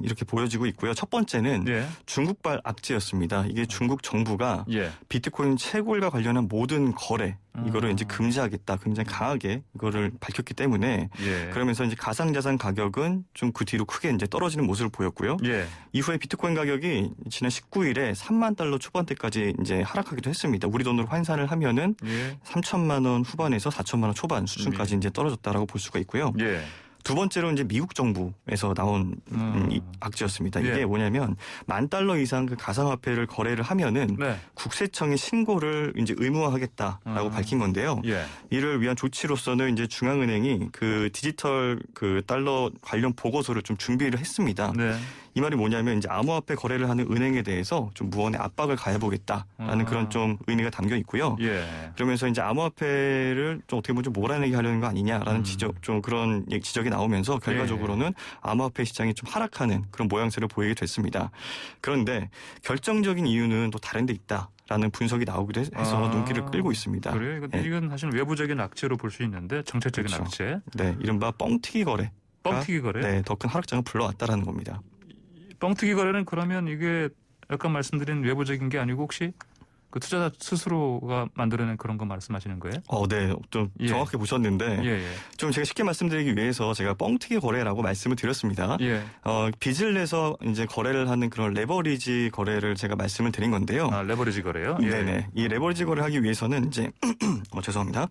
이렇게 보여지고 있고요. 첫 번째는 예. 중국발 악재였습니다. 이게 중국 정부가 예. 비트코인 채굴과 관련한 모든 거래 이거를 이제 금지하겠다. 굉장히 강하게 이거를 밝혔기 때문에 예. 그러면서 이제 가상자산 가격은 좀 그 뒤로 크게 이제 떨어지는 모습을 보였고요. 예. 이후에 비트코인 가격이 지난 19일에 3만 달러 초반대까지 이제 하락하기도 했습니다. 우리 돈으로 환산을 하면은 예. 3천만 원 후반에서 4천만 원 초반 수준까지 이제 떨어졌다라고 볼 수가 있고요. 예. 두 번째로 이제 미국 정부에서 나온 이 악재였습니다. 이게 예. 뭐냐면 $10,000 이상 그 가상화폐를 거래를 하면은 네. 국세청에 신고를 이제 의무화하겠다라고 밝힌 건데요. 예. 이를 위한 조치로서는 이제 중앙은행이 그 디지털 그 달러 관련 보고서를 좀 준비를 했습니다. 네. 이 말이 뭐냐면 이제 암호화폐 거래를 하는 은행에 대해서 좀 무언의 압박을 가해보겠다라는 그런 좀 의미가 담겨 있고요. 예. 그러면서 이제 암호화폐를 좀 어떻게 보면 좀 몰아내게 하려는 거 아니냐라는 지적, 좀 그런 지적이 나오면서 결과적으로는 암호화폐 시장이 좀 하락하는 그런 모양새를 보이게 됐습니다. 그런데 결정적인 이유는 또 다른 데 있다. 라는 분석이 나오기도 해서 눈길을 끌고 있습니다. 그래요? 근데 네. 이건 사실 외부적인 악재로 볼 수 있는데 정책적인 그렇죠. 악재. 네, 이른바 뻥튀기 거래. 뻥튀기 거래? 네, 더 큰 하락장을 불러왔다라는 겁니다. 뻥튀기 거래는 그러면 이게 아까 말씀드린 외부적인 게 아니고 혹시 그 투자자 스스로가 만들어낸 그런 거 말씀하시는 거예요? 네, 좀 예. 정확하게 보셨는데 예, 예. 좀 제가 쉽게 말씀드리기 위해서 제가 뻥튀기 거래라고 말씀을 드렸습니다. 예. 빚을 내서 이제 거래를 하는 그런 레버리지 거래를 제가 말씀을 드린 건데요. 레버리지 거래요? 예. 네네. 이 레버리지 거래를 하기 위해서는 이제 죄송합니다.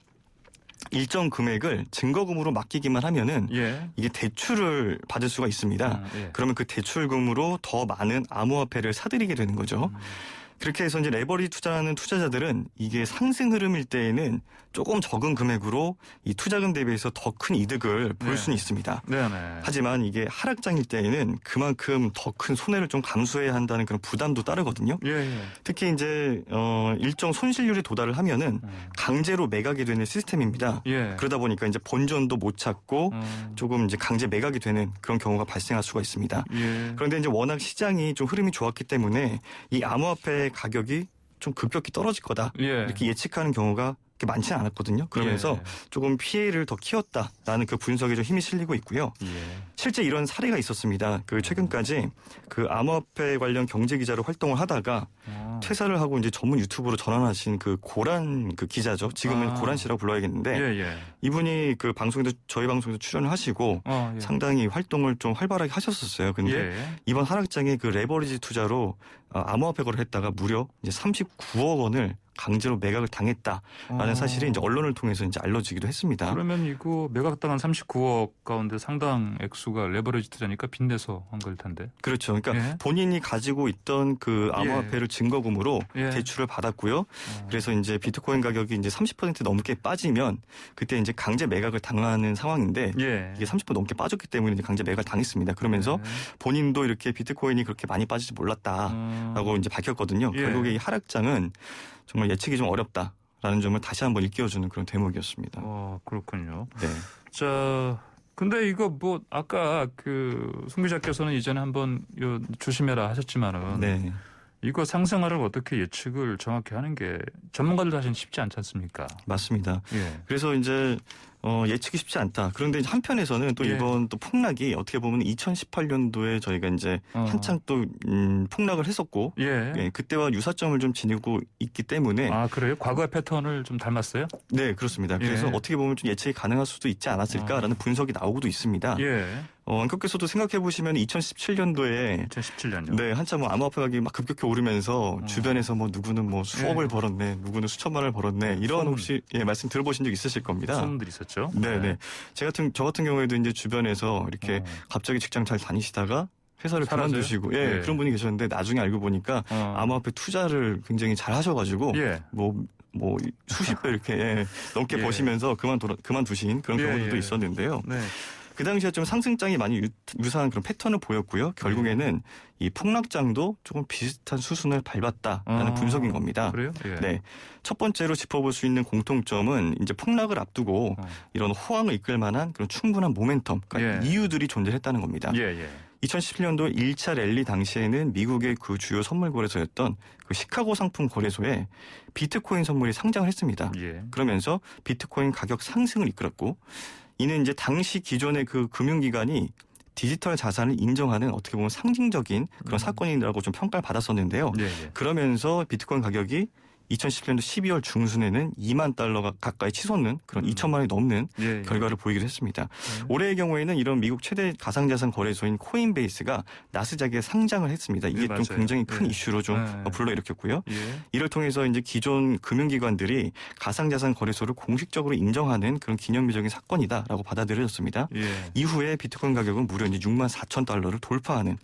일정 금액을 증거금으로 맡기기만 하면은 예. 이게 대출을 받을 수가 있습니다. 예. 그러면 그 대출금으로 더 많은 암호화폐를 사들이게 되는 거죠. 그렇게 해서 이제 레버리지 투자하는 투자자들은 이게 상승 흐름일 때에는 조금 적은 금액으로 이 투자금 대비해서 더 큰 이득을 볼 네. 수는 있습니다. 네네. 하지만 이게 하락장일 때에는 그만큼 더 큰 손해를 좀 감수해야 한다는 그런 부담도 따르거든요. 예, 예. 특히 이제 일정 손실률에 도달을 하면은 강제로 매각이 되는 시스템입니다. 예. 그러다 보니까 이제 본전도 못 찾고 조금 이제 강제 매각이 되는 그런 경우가 발생할 수가 있습니다. 예. 그런데 이제 워낙 시장이 좀 흐름이 좋았기 때문에 이 암호화폐 가격이 좀 급격히 떨어질 거다 예. 이렇게 예측하는 경우가 그렇게 많지는 않았거든요. 그러면서 예. 조금 피해를 더 키웠다라는 그 분석에 좀 힘이 실리고 있고요. 예. 실제 이런 사례가 있었습니다. 그 최근까지 그 암호화폐 관련 경제 기자로 활동을 하다가 퇴사를 하고 이제 전문 유튜브로 전환하신 그 고란 그 기자죠. 지금은 고란 씨라고 불러야겠는데 예, 예. 이분이 그 방송에도 저희 방송에도 출연을 하시고 예. 상당히 활동을 좀 활발하게 하셨었어요. 근데 예. 이번 하락장에 그 레버리지 투자로 암호화폐 거래를 했다가 무려 이제 39억 원을 강제로 매각을 당했다라는 사실이 이제 언론을 통해서 이제 알려지기도 했습니다. 그러면 이거 매각당한 39억 가운데 상당 액수가 레버리지 투자니까 빚내서 한 걸 텐데. 그렇죠. 그러니까 본인이 가지고 있던 그 암호화폐를 증거금으로 대출을 받았고요. 그래서 이제 비트코인 가격이 이제 30% 넘게 빠지면 그때 이제 강제 매각을 당하는 상황인데 이게 30% 넘게 빠졌기 때문에 이제 강제 매각을 당했습니다. 그러면서 본인도 이렇게 비트코인이 그렇게 많이 빠질지 몰랐다라고 이제 밝혔거든요. 결국에 이 하락장은 정말 예측이 좀 어렵다라는 점을 다시 한번 일깨워주는 그런 대목이었습니다. 그렇군요. 네. 자, 근데 이거 뭐 아까 그 송 기자께서는 이전에 한번 조심해라 하셨지만은 네. 이거 상승화를 어떻게 예측을 정확히 하는 게 전문가들 사실 쉽지 않지 않습니까? 맞습니다. 그래서 이제 예측이 쉽지 않다. 그런데 한편에서는 또 이번 또 폭락이 어떻게 보면 2018년도에 저희가 이제 한창 또 폭락을 했었고 그때와 유사점을 좀 지니고 있기 때문에 그래요? 과거의 패턴을 좀 닮았어요? 네, 그렇습니다. 그래서 어떻게 보면 좀 예측이 가능할 수도 있지 않았을까라는 분석이 나오고도 있습니다. 안팎에서도 생각해 보시면 2017년도에 네, 한참 뭐 암호화폐 가격이 막 급격히 오르면서 주변에서 뭐 누구는 뭐 수억을 벌었네, 누구는 수천만 원을 벌었네 이런 혹시 말씀 들어보신 적 있으실 겁니다. 소문들 있었죠. 네. 저 같은 경우에도 이제 주변에서 이렇게 갑자기 직장 잘 다니시다가 회사를 그만두시고 그런 분이 계셨는데 나중에 알고 보니까 암호화폐 투자를 굉장히 잘 하셔가지고 뭐 수십 배 이렇게 넘게 버시면서 그만두신 그런 경우들도 있었는데요. 그 당시에 좀 상승장이 많이 유사한 그런 패턴을 보였고요. 결국에는 이 폭락장도 조금 비슷한 수순을 밟았다라는 분석인 겁니다. 그래요? 네. 첫 번째로 짚어볼 수 있는 공통점은 이제 폭락을 앞두고 이런 호황을 이끌 만한 그런 충분한 모멘텀, 그러니까 이유들이 존재했다는 겁니다. 2017년도 1차 랠리 당시에는 미국의 그 주요 선물 거래소였던 그 시카고 상품 거래소에 비트코인 선물이 상장을 했습니다. 그러면서 비트코인 가격 상승을 이끌었고 이는 이제 당시 기존의 그 금융기관이 디지털 자산을 인정하는 어떻게 보면 상징적인 그런 사건이라고 좀 평가를 받았었는데요. 그러면서 비트코인 가격이 2010년도 12월 중순에는 2만 달러 가까이 치솟는 그런 2천만 원이 넘는 결과를 보이기도 했습니다. 올해의 경우에는 이런 미국 최대 가상자산 거래소인 코인베이스가 나스닥에 상장을 했습니다. 이게 좀 굉장히 큰 이슈로 좀 불러일으켰고요. 이를 통해서 이제 기존 금융기관들이 가상자산 거래소를 공식적으로 인정하는 그런 기념비적인 사건이다라고 받아들여졌습니다. 이후에 비트코인 가격은 무려 이제 6만 4천 달러를 돌파하는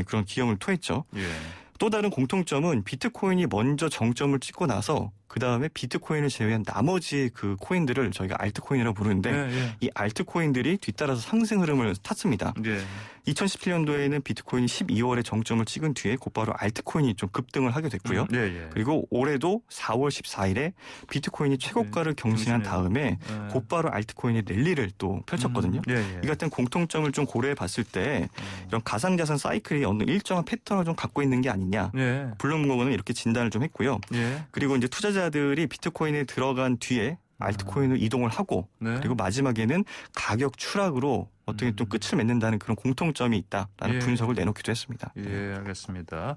그런 기염을 토했죠. 또 다른 공통점은 비트코인이 먼저 정점을 찍고 나서 그 다음에 비트코인을 제외한 나머지 그 코인들을 저희가 알트코인이라고 부르는데 이 알트코인들이 뒤따라서 상승 흐름을 탔습니다. 2017년도에는 비트코인이 12월에 정점을 찍은 뒤에 곧바로 알트코인이 좀 급등을 하게 됐고요. 그리고 올해도 4월 14일에 비트코인이 최고가를 경신한 다음에 곧바로 알트코인이 랠리를 또 펼쳤거든요. 이 같은 공통점을 좀 고려해 봤을 때 이런 가상자산 사이클이 어느 일정한 패턴을 좀 갖고 있는 게 아니냐. 블룸버그는 이렇게 진단을 좀 했고요. 그리고 이제 투자자들이 비트코인에 들어간 뒤에 알트코인을 이동을 하고 그리고 마지막에는 가격 추락으로 어떻게 또 끝을 맺는다는 그런 공통점이 있다라는 분석을 내놓기도 했습니다. 알겠습니다.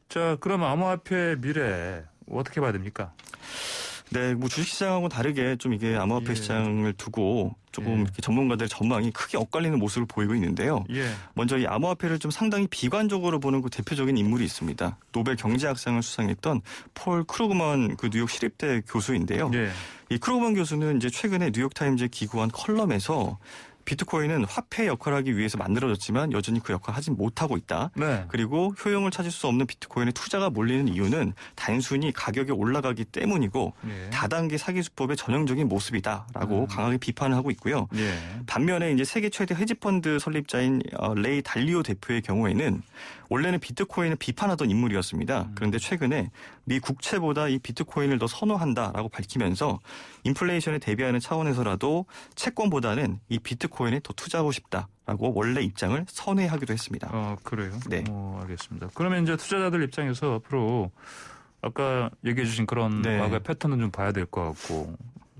자, 그럼 암호화폐 미래 어떻게 봐야 됩니까? 네, 뭐 주식시장하고 다르게 좀 이게 암호화폐 시장을 두고 조금 이렇게 전문가들의 전망이 크게 엇갈리는 모습을 보이고 있는데요. 먼저 이 암호화폐를 좀 상당히 비관적으로 보는 그 대표적인 인물이 있습니다. 노벨 경제학상을 수상했던 폴 크루그먼 그 뉴욕 시립대 교수인데요. 이 크루그먼 교수는 이제 최근에 뉴욕타임즈에 기고한 컬럼에서 비트코인은 화폐 역할을 하기 위해서 만들어졌지만 여전히 그 역할을 하지 못하고 있다. 그리고 효용을 찾을 수 없는 비트코인에 투자가 몰리는 이유는 단순히 가격이 올라가기 때문이고 다단계 사기 수법의 전형적인 모습이다라고 강하게 비판을 하고 있고요. 반면에 이제 세계 최대 헤지펀드 설립자인 레이 달리오 대표의 경우에는 원래는 비트코인을 비판하던 인물이었습니다. 그런데 최근에 미 국채보다 이 비트코인을 더 선호한다라고 밝히면서 인플레이션에 대비하는 차원에서라도 채권보다는 이 비트코인에 더 투자하고 싶다라고 원래 입장을 선회하기도 했습니다. 그래요? 네. 알겠습니다. 그러면 이제 투자자들 입장에서 앞으로 아까 얘기해 주신 그런 과거의 패턴은 좀 봐야 될 것 같고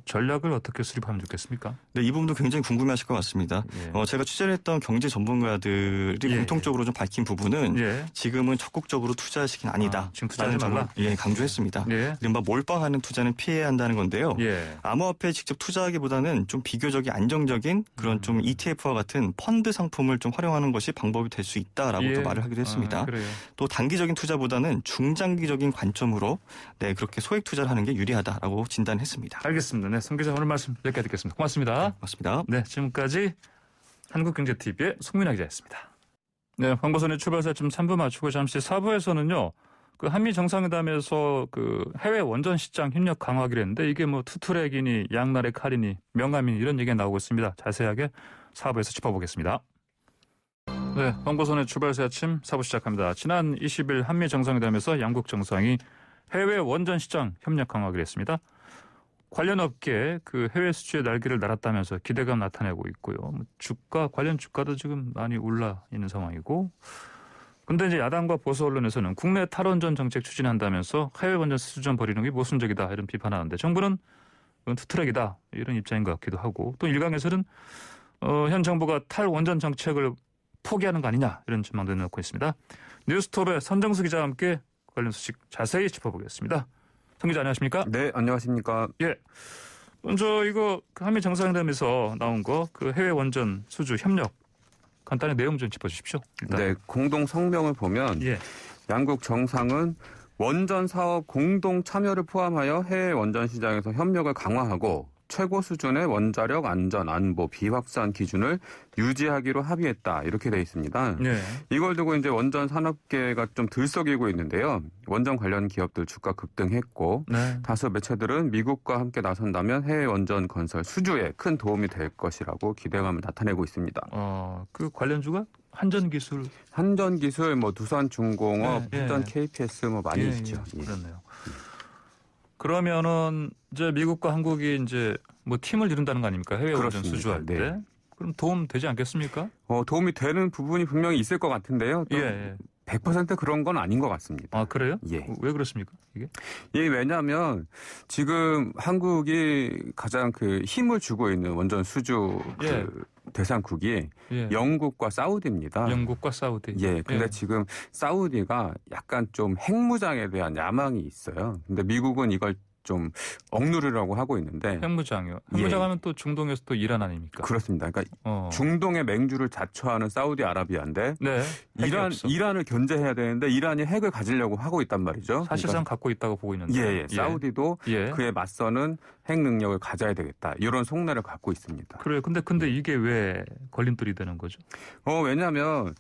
전략을 어떻게 수립하면 좋겠습니까? 네, 이 부분도 굉장히 궁금해하실 것 같습니다. 예. 제가 취재를 했던 경제 전문가들이 예, 공통적으로 좀 밝힌 부분은 예. 지금은 적극적으로 투자할 시기는 아니다. 지금 투자하지 말라. 강조했습니다. 예. 이른바 몰빵하는 투자는 피해야 한다는 건데요. 예. 암호화폐에 직접 투자하기보다는 좀 비교적이 안정적인 그런 좀 ETF와 같은 펀드 상품을 좀 활용하는 것이 방법이 될 수 있다라고 예. 또 말을 하기도 했습니다. 그래요. 또 단기적인 투자보다는 중장기적인 관점으로 네, 그렇게 소액 투자를 하는 게 유리하다라고 진단했습니다. 알겠습니다. 네, 송 기자 오늘 말씀 여기까지 듣겠습니다. 고맙습니다. 맞습니다. 네, 지금까지 한국경제TV의 송민아 기자였습니다. 네, 황보선의 출발사쯤 3부 마치고 잠시 4부에서는요. 그 한미 정상회담에서 그 해외 원전 시장 협력 강화하기로 했는데 이게 뭐 투트랙이니 양날의 칼이니 명함이니 이런 얘기가 나오고 있습니다. 자세하게 4부에서 짚어보겠습니다. 네, 황보선의 출발사 아침 4부 시작합니다. 지난 20일 한미 정상회담에서 양국 정상이 해외 원전 시장 협력 강화하기로 했습니다. 관련 업계 그 해외 수주의 날개를 날았다면서 기대감 나타내고 있고요. 관련 주가도 지금 많이 올라 있는 상황이고. 근데 이제 야당과 보수 언론에서는 국내 탈원전 정책 추진한다면서 해외 원전 수주전 벌이는 게 모순적이다 이런 비판하는데 정부는 이건 투트랙이다 이런 입장인 것 같기도 하고 또 일각에서는 현 정부가 탈원전 정책을 포기하는 거 아니냐 이런 전망도 내놓고 있습니다. 뉴스톱의 선정수 기자와 함께 관련 소식 자세히 짚어보겠습니다. 선 기자 안녕하십니까? 네, 안녕하십니까? 예. 먼저 이거 한미 정상회담에서 나온 거 그 해외 원전 수주 협력 간단히 내용 좀 짚어주십시오. 일단. 네, 공동 성명을 보면 예. 양국 정상은 원전 사업 공동 참여를 포함하여 해외 원전 시장에서 협력을 강화하고 최고 수준의 원자력 안전 안보 비확산 기준을 유지하기로 합의했다 이렇게 돼 있습니다. 네. 이걸 두고 이제 원전 산업계가 좀 들썩이고 있는데요. 원전 관련 기업들 주가 급등했고 네. 다수 매체들은 미국과 함께 나선다면 해외 원전 건설 수주에 큰 도움이 될 것이라고 기대감을 나타내고 있습니다. 그 관련주가 한전기술, 한전기술, 뭐 두산중공업, 네, 한전 예. KPS 뭐 많이 있죠. 예. 그렇네요. 그러면은 이제 미국과 한국이 이제 뭐 팀을 이룬다는 거 아닙니까? 해외 원전 그렇습니다. 수주할 때. 네. 그럼 도움 되지 않겠습니까? 도움이 되는 부분이 분명히 있을 것 같은데요. 또 예. 100% 그런 건 아닌 것 같습니다. 아, 그래요? 예. 왜 그렇습니까? 이게? 예, 왜냐하면 지금 한국이 가장 그 힘을 주고 있는 원전 수주 예. 대상국이 예. 영국과 사우디입니다. 영국과 사우디. 예, 근데 예. 지금 사우디가 약간 좀 핵무장에 대한 야망이 있어요. 근데 미국은 이걸 좀 억누르려고 하고 있는데. 핵무장이요. 예. 핵무장하면 또 중동에서 또 이란 아닙니까? 그렇습니다. 그러니까 중동의 중동의 맹주를 자처하는 사우디아라비아인데 네. 핵이 없어. 이란을 견제해야 되는데 이란이 핵을 가지려고 하고 있단 말이죠. 사실상 갖고 있다고 보고 있는데. 예, 사우디도 예. 그에 맞서는 핵 능력을 가져야 되겠다. 이런 속내를 갖고 있습니다. 그래요. 근데 이게 왜 걸림돌이 되는 거죠? 왜냐하면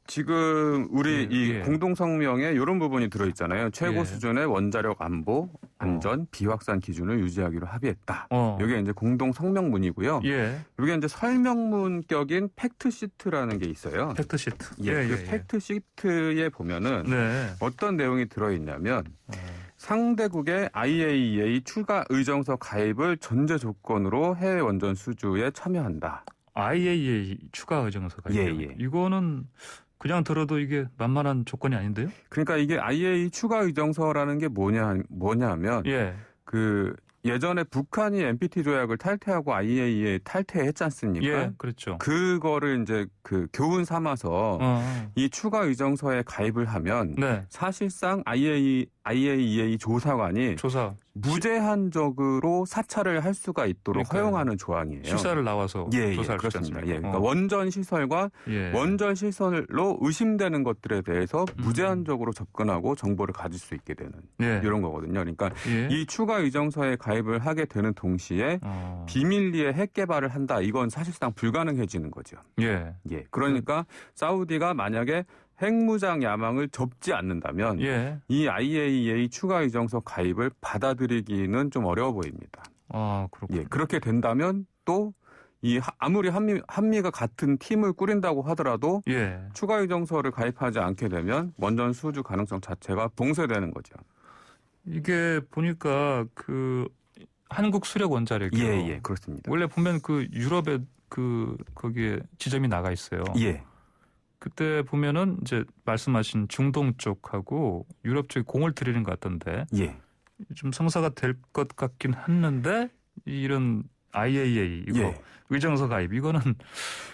지금 우리 이 공동성명에 이런 부분이 들어있잖아요. 최고 수준의 원자력 안보, 안전, 비확산 기준을 유지하기로 합의했다. 이게 이제 공동성명문이고요. 예. 이게 이제 설명문격인 팩트시트라는 게 있어요. 팩트시트. 예, 그 팩트시트에 보면은 네. 어떤 내용이 들어있냐면 상대국의 IAEA 추가 의정서 가입을 전제 조건으로 해외 원전 수주에 참여한다. IAEA 추가 의정서 가입. 예. 이거는 그냥 들어도 이게 만만한 조건이 아닌데요? 그러니까 이게 IAEA 추가 의정서라는 게 뭐냐면 예. 그 예전에 북한이 NPT 조약을 탈퇴하고 IAEA 탈퇴했지 않습니까? 예, 그렇죠. 그거를 이제 그 교훈 삼아서 이 추가 의정서에 가입을 하면 네. 사실상 IAEA 조사관이 무제한적으로 사찰을 할 수가 있도록 허용하는 조항이에요. 실사를 나와서 조사를 그렇습니다. 그러니까 원전 시설과 원전 시설로 의심되는 것들에 대해서 무제한적으로 접근하고 정보를 가질 수 있게 되는 이런 거거든요. 그러니까 이 추가 의정서에 가입을 하게 되는 동시에 비밀리에 핵 개발을 한다. 이건 사실상 불가능해지는 거죠. 예. 그러니까 사우디가 만약에 핵무장 야망을 접지 않는다면 이 IAEA 추가 의정서 가입을 받아들이기는 좀 어려워 보입니다. 그렇군요. 그렇게 된다면 또 아무리 한미가 같은 팀을 꾸린다고 하더라도 추가 의정서를 가입하지 않게 되면 원전 수주 가능성 자체가 봉쇄되는 거죠. 이게 보니까 그 한국 수력 원자력이요. 예, 그렇습니다. 원래 보면 그 유럽에 거기에 지점이 나가 있어요. 예. 그때 보면은 이제 말씀하신 중동 쪽하고 유럽 쪽에 공을 들이는 것 같던데. 예. 좀 성사가 될 것 같긴 했는데 이런 IAEA 이거 예. 의정서 가입 이거는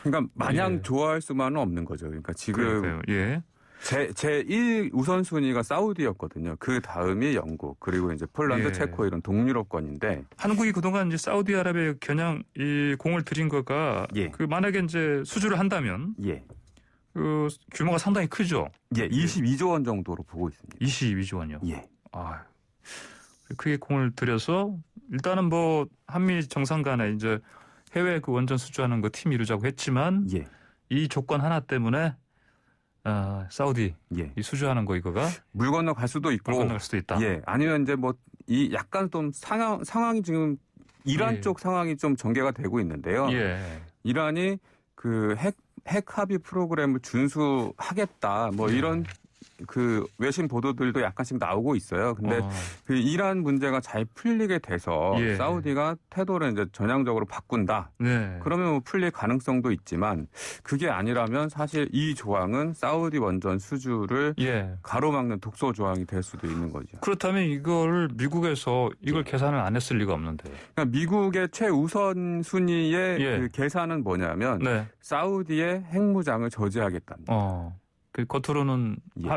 그러니까 마냥 예. 좋아할 수만은 없는 거죠. 그러니까 지금 그러니까요. 예. 제1 우선순위가 사우디였거든요. 그 다음이 영국, 그리고 이제 폴란드, 예. 체코 이런 동유럽권인데 한국이 그동안 이제 사우디아라비아에 겨냥 이 공을 들인 거가 예. 그 만약에 이제 수주를 한다면 예. 그 규모가 상당히 크죠. 예, 22조 원 정도로 보고 있습니다. 22조 원이요. 예. 아, 크게 공을 들여서 일단은 뭐 한미 정상 간에 이제 해외 그 원전 수주하는 거 팀 이루자고 했지만 예. 이 조건 하나 때문에 사우디 예. 이 수주하는 거 이거가 물 건너 갈 수도 있고 불 건널 수도 있다. 예. 아니면 이제 뭐 이 약간 좀 상황이 지금 이란 예. 쪽 상황이 좀 전개가 되고 있는데요. 예. 이란이 그 핵 합의 프로그램을 준수하겠다. 뭐 예. 이런 그 외신 보도들도 약간씩 나오고 있어요. 근데 그 이란 문제가 잘 풀리게 돼서 예. 사우디가 태도를 이제 전향적으로 바꾼다. 네. 그러면 뭐 풀릴 가능성도 있지만 그게 아니라면 사실 이 조항은 사우디 원전 수주를 예. 가로막는 독소 조항이 될 수도 있는 거죠. 그렇다면 이걸 미국에서 이걸 예. 계산을 안 했을 리가 없는데. 그러니까 미국의 최우선 순위의 예. 그 계산은 뭐냐면 네. 사우디의 핵무장을 저지하겠다는. 그 겉으로는 예.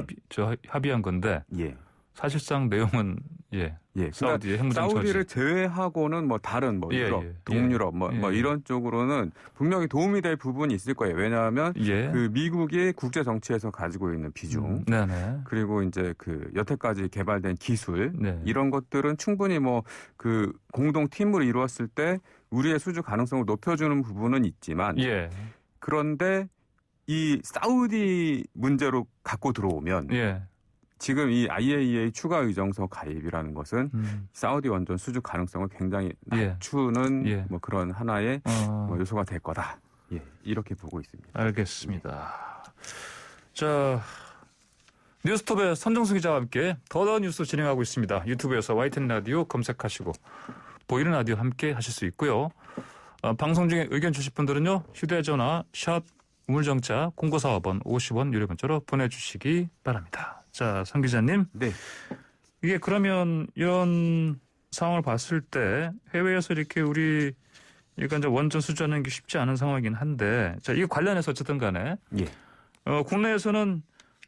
합의한 건데 예. 사실상 내용은 예. 예. 사우디의 핵무장 사우디를 저지. 제외하고는 뭐 다른 뭐 예, 유럽, 예. 동유럽 뭐 예. 이런 쪽으로는 분명히 도움이 될 부분이 있을 거예요. 왜냐하면 예. 그 미국이 국제 정치에서 가지고 있는 비중 네네. 그리고 이제 그 여태까지 개발된 기술 네. 이런 것들은 충분히 뭐 그 공동 팀으로 이루었을 때 우리의 수주 가능성을 높여주는 부분은 있지만 예. 그런데 이 사우디 문제로 갖고 들어오면 예. 지금 이 IAEA 추가 의정서 가입이라는 것은 사우디 원전 수주 가능성을 굉장히 예. 낮추는 예. 뭐 그런 하나의 뭐 요소가 될 거다. 예, 이렇게 보고 있습니다. 알겠습니다. 자, 뉴스톱의 선정수 기자와 함께 더 뉴스 진행하고 있습니다. 유튜브에서 YTN 라디오 검색하시고 보이는 라디오 함께 하실 수 있고요. 방송 중에 의견 주실 분들은요. 휴대전화 샵 우물정자 0945번 50원 유료 문자로 보내주시기 바랍니다. 자, 선 기자님. 네. 이게 그러면 이런 상황을 봤을 때 해외에서 이렇게 우리 이거 이제 원전 수주하는 게 쉽지 않은 상황이긴 한데 자, 이거 관련해서 어쨌든 간에 예. 국내에서는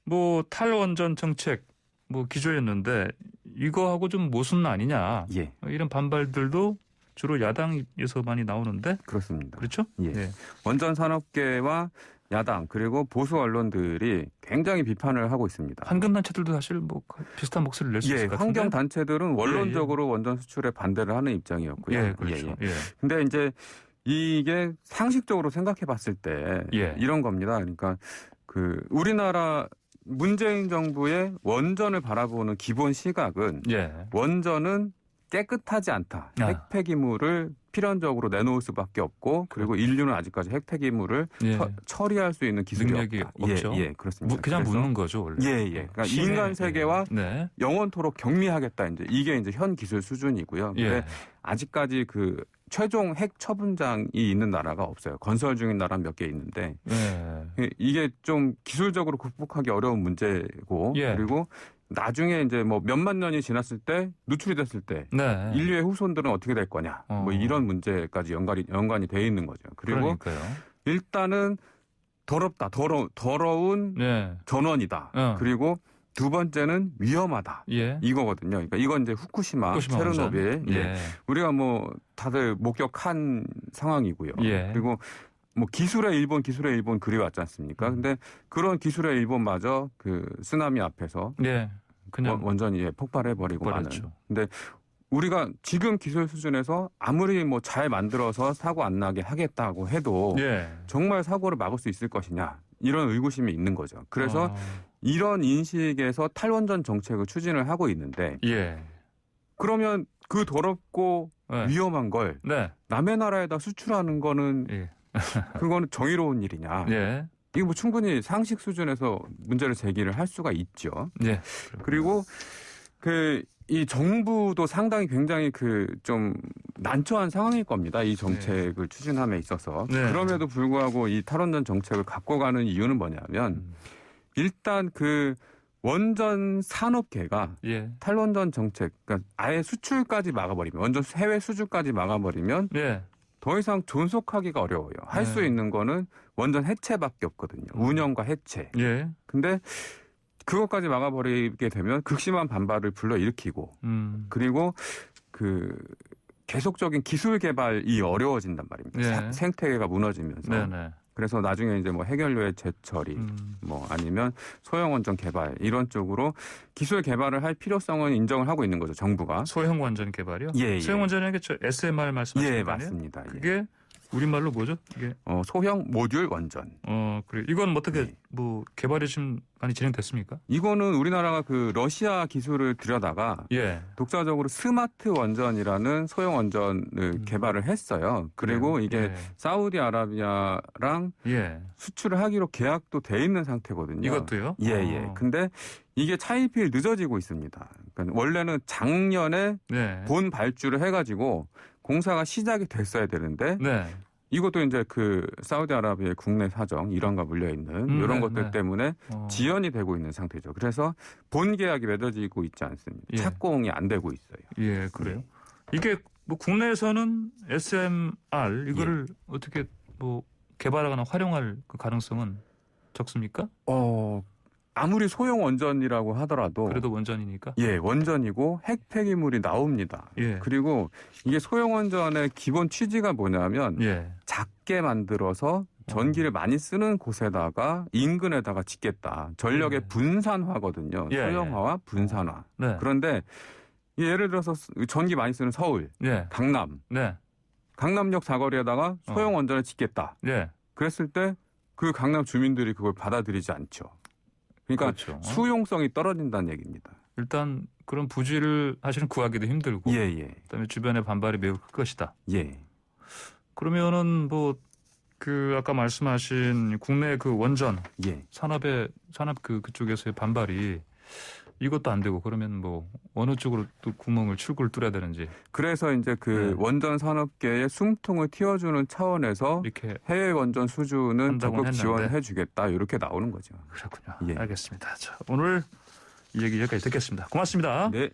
뭐 탈원전 정책 뭐 기조였는데 이거하고 좀 모순 아니냐. 예. 이런 반발들도 주로 야당에서 많이 나오는데 그렇습니다. 그렇죠? 예. 네. 원전 산업계와 야당 그리고 보수 언론들이 굉장히 비판을 하고 있습니다. 환경 단체들도 사실 뭐 비슷한 목소리를 낼 수 있을 것 같은데. 환경 단체들은 원론적으로 원전 수출에 반대를 하는 입장이었고요. 예, 그렇죠. 예. 근데 이제 이게 상식적으로 생각해 봤을 때 예. 이런 겁니다. 그러니까 그 우리나라 문재인 정부의 원전을 바라보는 기본 시각은 예. 원전은 깨끗하지 않다. 핵 폐기물을 필연적으로 내놓을 수밖에 없고 그리고 인류는 아직까지 핵 폐기물을 예. 처리할 수 있는 기술이 능력이 없다. 없죠. 예, 그렇습니다. 그냥 그래서 묻는 거죠, 원래. 예. 그러니까 인간 세계와 네. 영원토록 격리하겠다. 이게 이제 현 기술 수준이고요. 근데 예. 아직까지 그 최종 핵 처분장이 있는 나라가 없어요. 건설 중인 나라 몇 개 있는데 예. 이게 좀 기술적으로 극복하기 어려운 문제고 예. 그리고 나중에 이제 뭐 몇만 년이 지났을 때 누출이 됐을 때 네. 인류의 후손들은 어떻게 될 거냐 뭐 이런 문제까지 연관이 돼 있는 거죠. 그리고 그러니까요. 일단은 더럽다 더러운 네. 전원이다. 그리고 두 번째는 위험하다. 예. 이거거든요. 그러니까 이건 이제 후쿠시마 체르노빌. 예. 우리가 뭐 다들 목격한 상황이고요. 예. 그리고 뭐 기술의 일본 그리웠지 않습니까? 근데 그런 기술의 일본마저 그 쓰나미 앞에서 예. 그냥 원전이 폭발해버리고 폭발했죠. 마는. 근데 우리가 지금 기술 수준에서 아무리 뭐 잘 만들어서 사고 안 나게 하겠다고 해도 예. 정말 사고를 막을 수 있을 것이냐 이런 의구심이 있는 거죠. 그래서 이런 인식에서 탈원전 정책을 추진을 하고 있는데 예. 그러면 그 더럽고 네. 위험한 걸 네. 남의 나라에다 수출하는 거는 예. 그거는 정의로운 일이냐. 예. 이게 뭐 충분히 상식 수준에서 문제를 제기를 할 수가 있죠. 예. 그리고 이 정부도 상당히 굉장히 좀 난처한 상황일 겁니다. 이 정책을 추진함에 있어서. 네. 그럼에도 불구하고 이 탈원전 정책을 갖고 가는 이유는 뭐냐면 일단 원전 산업계가 예. 탈원전 정책, 그러니까 아예 수출까지 막아버리면 원전 해외 수주까지 막아버리면 예. 더 이상 존속하기가 어려워요. 할 수 있는 거는 원전 해체밖에 없거든요. 운영과 해체. 예. 근데 그것까지 막아버리게 되면 극심한 반발을 불러일으키고 그리고 그 계속적인 기술 개발이 어려워진단 말입니다. 예. 생태계가 무너지면서. 네네. 그래서 나중에 이제 뭐 해결료의 재처리, 뭐 아니면 소형 원전 개발 이런 쪽으로 기술 개발을 할 필요성은 인정을 하고 있는 거죠, 정부가. 소형 원전 개발이요? 예. 소형 원전이 SMR 말씀하시는 예, 거 아니에요? 맞습니다. 그게 우리말로 뭐죠? 이게 소형 모듈 원전. 그래. 이건 어떻게 예. 뭐 개발이 지금 많이 진행됐습니까? 이거는 우리나라가 그 러시아 기술을 들여다가 예. 독자적으로 스마트 원전이라는 소형 원전을 개발을 했어요. 그리고 그래요? 이게 예. 사우디아라비아랑 예. 수출을 하기로 계약도 돼 있는 상태거든요. 이것도요? 예. 근데 이게 차입이 늦어지고 있습니다. 그러니까 원래는 작년에 네. 본 발주를 해가지고 공사가 시작이 됐어야 되는데 네. 이것도 이제 그 사우디아라비아의 국내 사정 이런가 물려 있는 이런 네, 것들 네. 때문에 지연이 되고 있는 상태죠. 그래서 본 계약이 맺어지고 있지 않습니다. 예. 착공이 안 되고 있어요. 예, 그래요. 이게 뭐 국내에서는 SMR 이거를 어떻게 뭐 개발하거나 활용할 그 가능성은 적습니까? 아무리 소형 원전이라고 하더라도 그래도 원전이니까. 예, 원전이고 핵 폐기물이 나옵니다. 예. 그리고 이게 소형 원전의 기본 취지가 뭐냐면 예. 작게 만들어서 전기를 많이 쓰는 곳에다가 인근에다가 짓겠다. 전력의 예. 분산화거든요. 예, 소형화와 분산화. 네. 그런데 예를 들어서 전기 많이 쓰는 서울, 예. 강남, 네. 강남역 사거리에다가 소형 원전을 짓겠다. 예. 그랬을 때 그 강남 주민들이 그걸 받아들이지 않죠. 그러니까 그렇죠. 수용성이 떨어진다는 얘기입니다. 일단 그런 부지를 사실은 구하기도 힘들고 예. 그다음에 주변의 반발이 매우 클 것이다. 예. 그러면은 뭐 그 아까 말씀하신 국내 그 원전 예. 산업 그쪽에서의 반발이 이것도 안 되고 그러면 뭐 어느 쪽으로 또 출구를 뚫어야 되는지 그래서 이제 그 네. 원전 산업계의 숨통을 틔워주는 차원에서 이렇게 해외 원전 수주는 한다고는 적극 했는데. 지원해 주겠다 이렇게 나오는 거죠. 그렇군요. 예. 알겠습니다. 자, 오늘 이 얘기 여기까지 듣겠습니다. 고맙습니다. 네.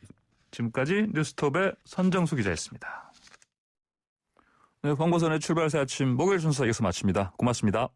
지금까지 뉴스톱의 선정수 기자였습니다. 네, 광고선의 출발새 아침 목요일 순서 여기서 마칩니다. 고맙습니다.